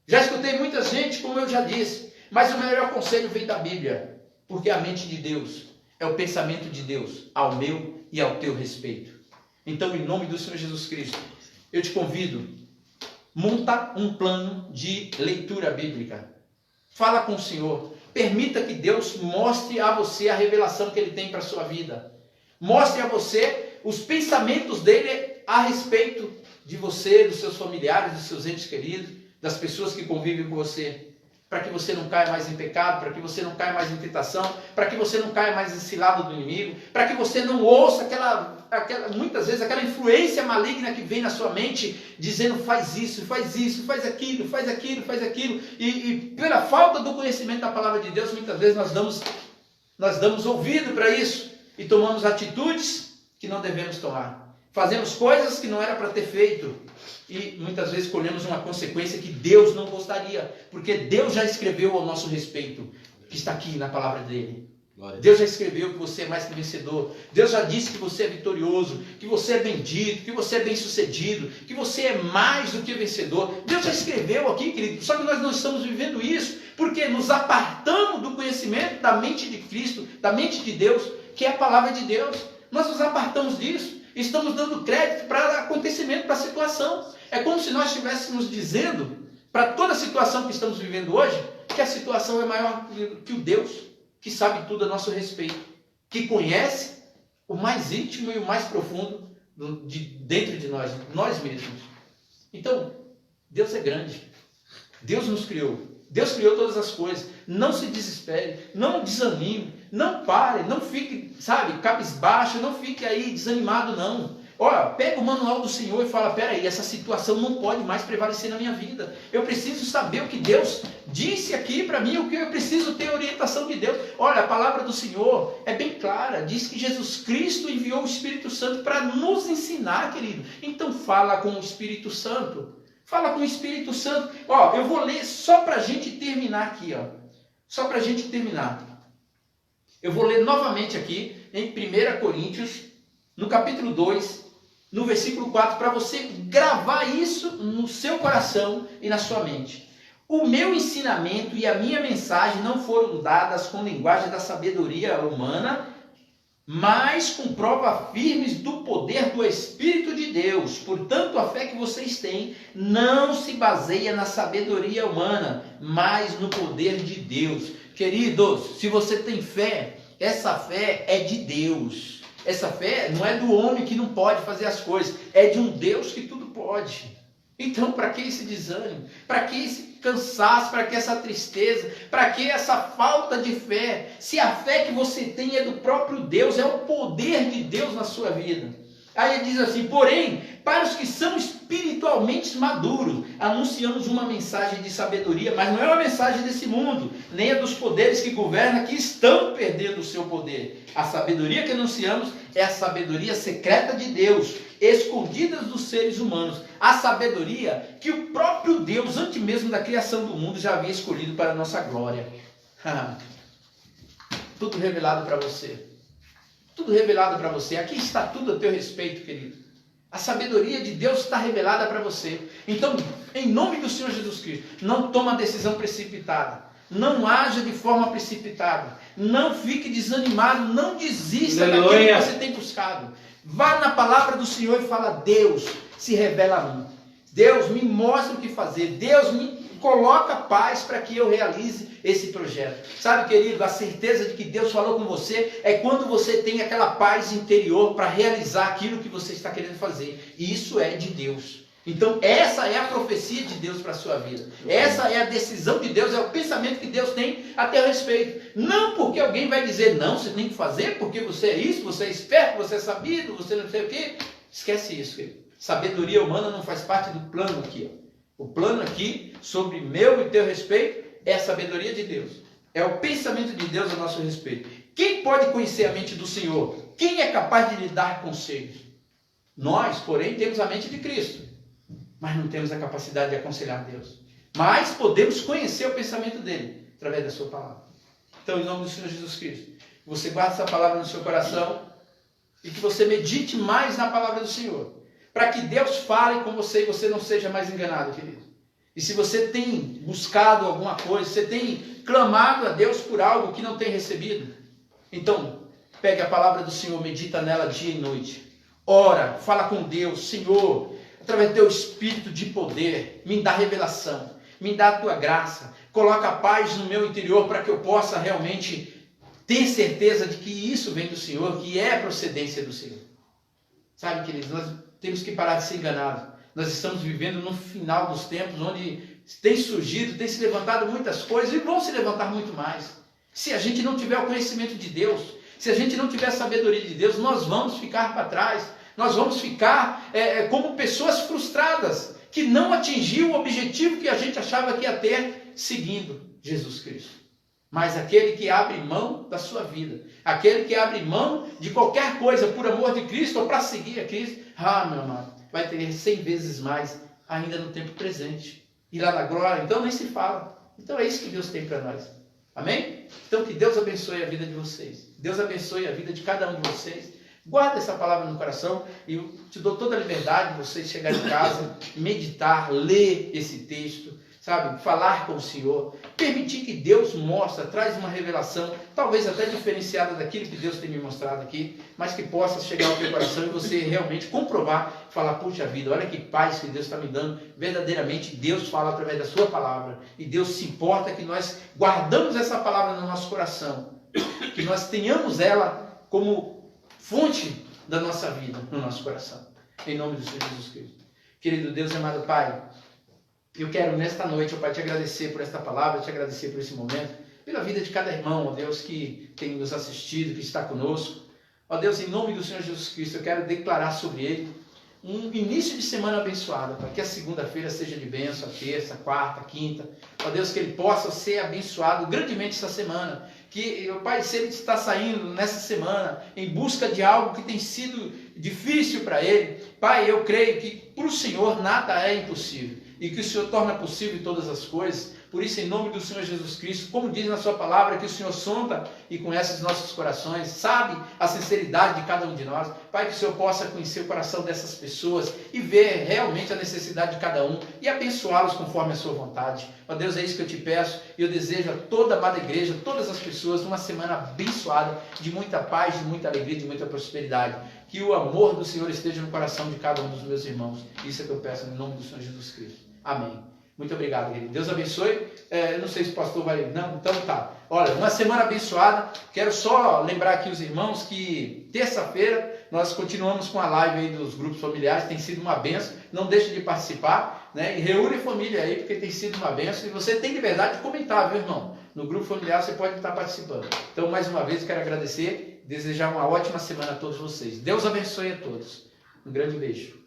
Já escutei muita gente, como eu já disse, mas o melhor conselho vem da Bíblia, porque a mente de Deus é o pensamento de Deus ao meu e ao teu respeito. Então, em nome do Senhor Jesus Cristo, eu te convido, monta um plano de leitura bíblica. Fala com o Senhor. Permita que Deus mostre a você a revelação que Ele tem para a sua vida. Mostre a você os pensamentos dEle a respeito de você, dos seus familiares, dos seus entes queridos, das pessoas que convivem com você. Para que você não caia mais em pecado, para que você não caia mais em tentação, para que você não caia mais em cilada do inimigo, para que você não ouça muitas vezes aquela influência maligna que vem na sua mente, dizendo faz isso, faz aquilo, faz aquilo, e pela falta do conhecimento da palavra de Deus, muitas vezes nós damos ouvido para isso, e tomamos atitudes que não devemos tomar. Fazemos coisas que não era para ter feito, e muitas vezes colhemos uma consequência que Deus não gostaria, porque Deus já escreveu ao nosso respeito, que está aqui na palavra dele. Deus já escreveu que você é mais que vencedor. Deus já disse que você é vitorioso, que você é bendito, que você é bem sucedido, que você é mais do que vencedor. Deus já escreveu aqui, querido, só que nós não estamos vivendo isso, porque nos apartamos do conhecimento da mente de Cristo, da mente de Deus, que é a palavra de Deus. Nós nos apartamos disso. Estamos dando crédito para acontecimento, para a situação. É como se nós estivéssemos dizendo, para toda a situação que estamos vivendo hoje, que a situação é maior que o Deus, que sabe tudo a nosso respeito, que conhece o mais íntimo e o mais profundo dentro de nós mesmos. Então, Deus é grande. Deus nos criou. Deus criou todas as coisas. Não se desespere, não desanime, não pare, não fique, cabisbaixo, não fique aí desanimado, não. Olha, pega o manual do Senhor e fala, peraí, essa situação não pode mais prevalecer na minha vida. Eu preciso saber o que Deus disse aqui para mim, o que eu preciso ter orientação de Deus. Olha, a palavra do Senhor é bem clara, diz que Jesus Cristo enviou o Espírito Santo para nos ensinar, querido. Então fala com o Espírito Santo. Fala com o Espírito Santo. Ó, eu vou ler só para a gente terminar aqui, ó. Só para a gente terminar. Eu vou ler novamente aqui em 1 Coríntios, no capítulo 2, no versículo 4, para você gravar isso no seu coração e na sua mente. O meu ensinamento e a minha mensagem não foram dadas com linguagem da sabedoria humana, mas com provas firmes do poder do Espírito de Deus. Portanto, a fé que vocês têm não se baseia na sabedoria humana, mas no poder de Deus. Queridos, se você tem fé, essa fé é de Deus. Essa fé não é do homem que não pode fazer as coisas, é de um Deus que tudo pode. Então, para que esse desânimo? Para que esse cansaço? Para que essa tristeza? Para que essa falta de fé? Se a fé que você tem é do próprio Deus, é o poder de Deus na sua vida. Aí ele diz assim, porém, para os que são espiritualmente maduros, anunciamos uma mensagem de sabedoria, mas não é uma mensagem desse mundo, nem a dos poderes que governam, que estão perdendo o seu poder. A sabedoria que anunciamos é a sabedoria secreta de Deus, escondida dos seres humanos. A sabedoria que o próprio Deus, antes mesmo da criação do mundo, já havia escolhido para a nossa glória. Tudo revelado para você. Tudo revelado para você. Aqui está tudo a teu respeito, querido. A sabedoria de Deus está revelada para você. Então, em nome do Senhor Jesus Cristo, não toma decisão precipitada. Não haja de forma precipitada. Não fique desanimado. Não desista daquilo que você tem buscado. Vá na palavra do Senhor e fala, Deus, se revela a mim. Deus, me mostra o que fazer. Deus, me coloca paz para que eu realize esse projeto. Sabe, querido, a certeza de que Deus falou com você é quando você tem aquela paz interior para realizar aquilo que você está querendo fazer. E isso é de Deus. Então, essa é a profecia de Deus para a sua vida. Essa é a decisão de Deus, é o pensamento que Deus tem a teu respeito. Não porque alguém vai dizer, não, você tem que fazer, porque você é isso, você é esperto, você é sabido, você não sei o quê. Esquece isso, querido. Sabedoria humana não faz parte do plano aqui, ó. O plano aqui, sobre meu e teu respeito, é a sabedoria de Deus. É o pensamento de Deus a nosso respeito. Quem pode conhecer a mente do Senhor? Quem é capaz de lhe dar conselhos? Nós, porém, temos a mente de Cristo, mas não temos a capacidade de aconselhar Deus. Mas podemos conhecer o pensamento dele através da sua palavra. Então, em nome do Senhor Jesus Cristo, você guarde essa palavra no seu coração e que você medite mais na palavra do Senhor, para que Deus fale com você e você não seja mais enganado, querido. E se você tem buscado alguma coisa, você tem clamado a Deus por algo que não tem recebido, então pegue a palavra do Senhor, medita nela dia e noite. Ora, fala com Deus: Senhor, através do teu espírito de poder, me dá revelação, me dá a tua graça, coloca a paz no meu interior para que eu possa realmente ter certeza de que isso vem do Senhor, que é a procedência do Senhor. Sabe, queridos, nós temos que parar de ser enganados. Nós estamos vivendo no final dos tempos, onde tem surgido, tem se levantado muitas coisas e vão se levantar muito mais. Se a gente não tiver o conhecimento de Deus, se a gente não tiver a sabedoria de Deus, nós vamos ficar para trás. Nós vamos ficar como pessoas frustradas, que não atingiu o objetivo que a gente achava que ia ter seguindo Jesus Cristo. Mas aquele que abre mão da sua vida, aquele que abre mão de qualquer coisa por amor de Cristo ou para seguir a Cristo, meu amado, vai ter 100 vezes mais ainda no tempo presente. E lá na glória, então nem se fala. Então é isso que Deus tem para nós. Amém? Então que Deus abençoe a vida de vocês. Deus abençoe a vida de cada um de vocês. Guarda essa palavra no coração e eu te dou toda a liberdade de vocês chegarem em casa, meditar, ler esse texto, sabe? Falar com o Senhor, permitir que Deus mostre, traz uma revelação, talvez até diferenciada daquilo que Deus tem me mostrado aqui, mas que possa chegar ao teu coração e você realmente comprovar, falar: puxa vida, olha que paz que Deus está me dando. Verdadeiramente Deus fala através da sua palavra e Deus se importa que nós guardamos essa palavra no nosso coração, que nós tenhamos ela como fonte da nossa vida no nosso coração, em nome do Senhor Jesus Cristo. Querido Deus, amado Pai, eu quero nesta noite, ó Pai, te agradecer por esta palavra, te agradecer por esse momento, pela vida de cada irmão, ó Deus, que tem nos assistido, que está conosco. Ó Deus, em nome do Senhor Jesus Cristo, eu quero declarar sobre ele um início de semana abençoado, para que a segunda-feira seja de bênção, a terça, a quarta, a quinta. Ó Deus, que ele possa ser abençoado grandemente essa semana. Que, ó Pai, se ele está saindo nessa semana em busca de algo que tem sido difícil para ele, Pai, eu creio que para o Senhor nada é impossível e que o Senhor torna possível todas as coisas. Por isso, em nome do Senhor Jesus Cristo, como diz na sua palavra, que o Senhor sonda e conhece os nossos corações, sabe a sinceridade de cada um de nós. Pai, que o Senhor possa conhecer o coração dessas pessoas e ver realmente a necessidade de cada um e abençoá-los conforme a sua vontade. Ó Deus, é isso que eu te peço e eu desejo a toda a amada igreja, todas as pessoas, uma semana abençoada, de muita paz, de muita alegria, de muita prosperidade. Que o amor do Senhor esteja no coração de cada um dos meus irmãos. Isso é que eu peço em nome do Senhor Jesus Cristo. Amém. Muito obrigado, querido. Deus abençoe. Eu não sei se o pastor vai... Não, então tá. Olha, uma semana abençoada. Quero só lembrar aqui os irmãos que terça-feira nós continuamos com a live aí dos grupos familiares. Tem sido uma benção. Não deixe de participar, né? E reúne a família aí, porque tem sido uma benção. E você tem liberdade de comentar, viu, irmão? No grupo familiar você pode estar participando. Então, mais uma vez, quero agradecer. Desejar uma ótima semana a todos vocês. Deus abençoe a todos. Um grande beijo.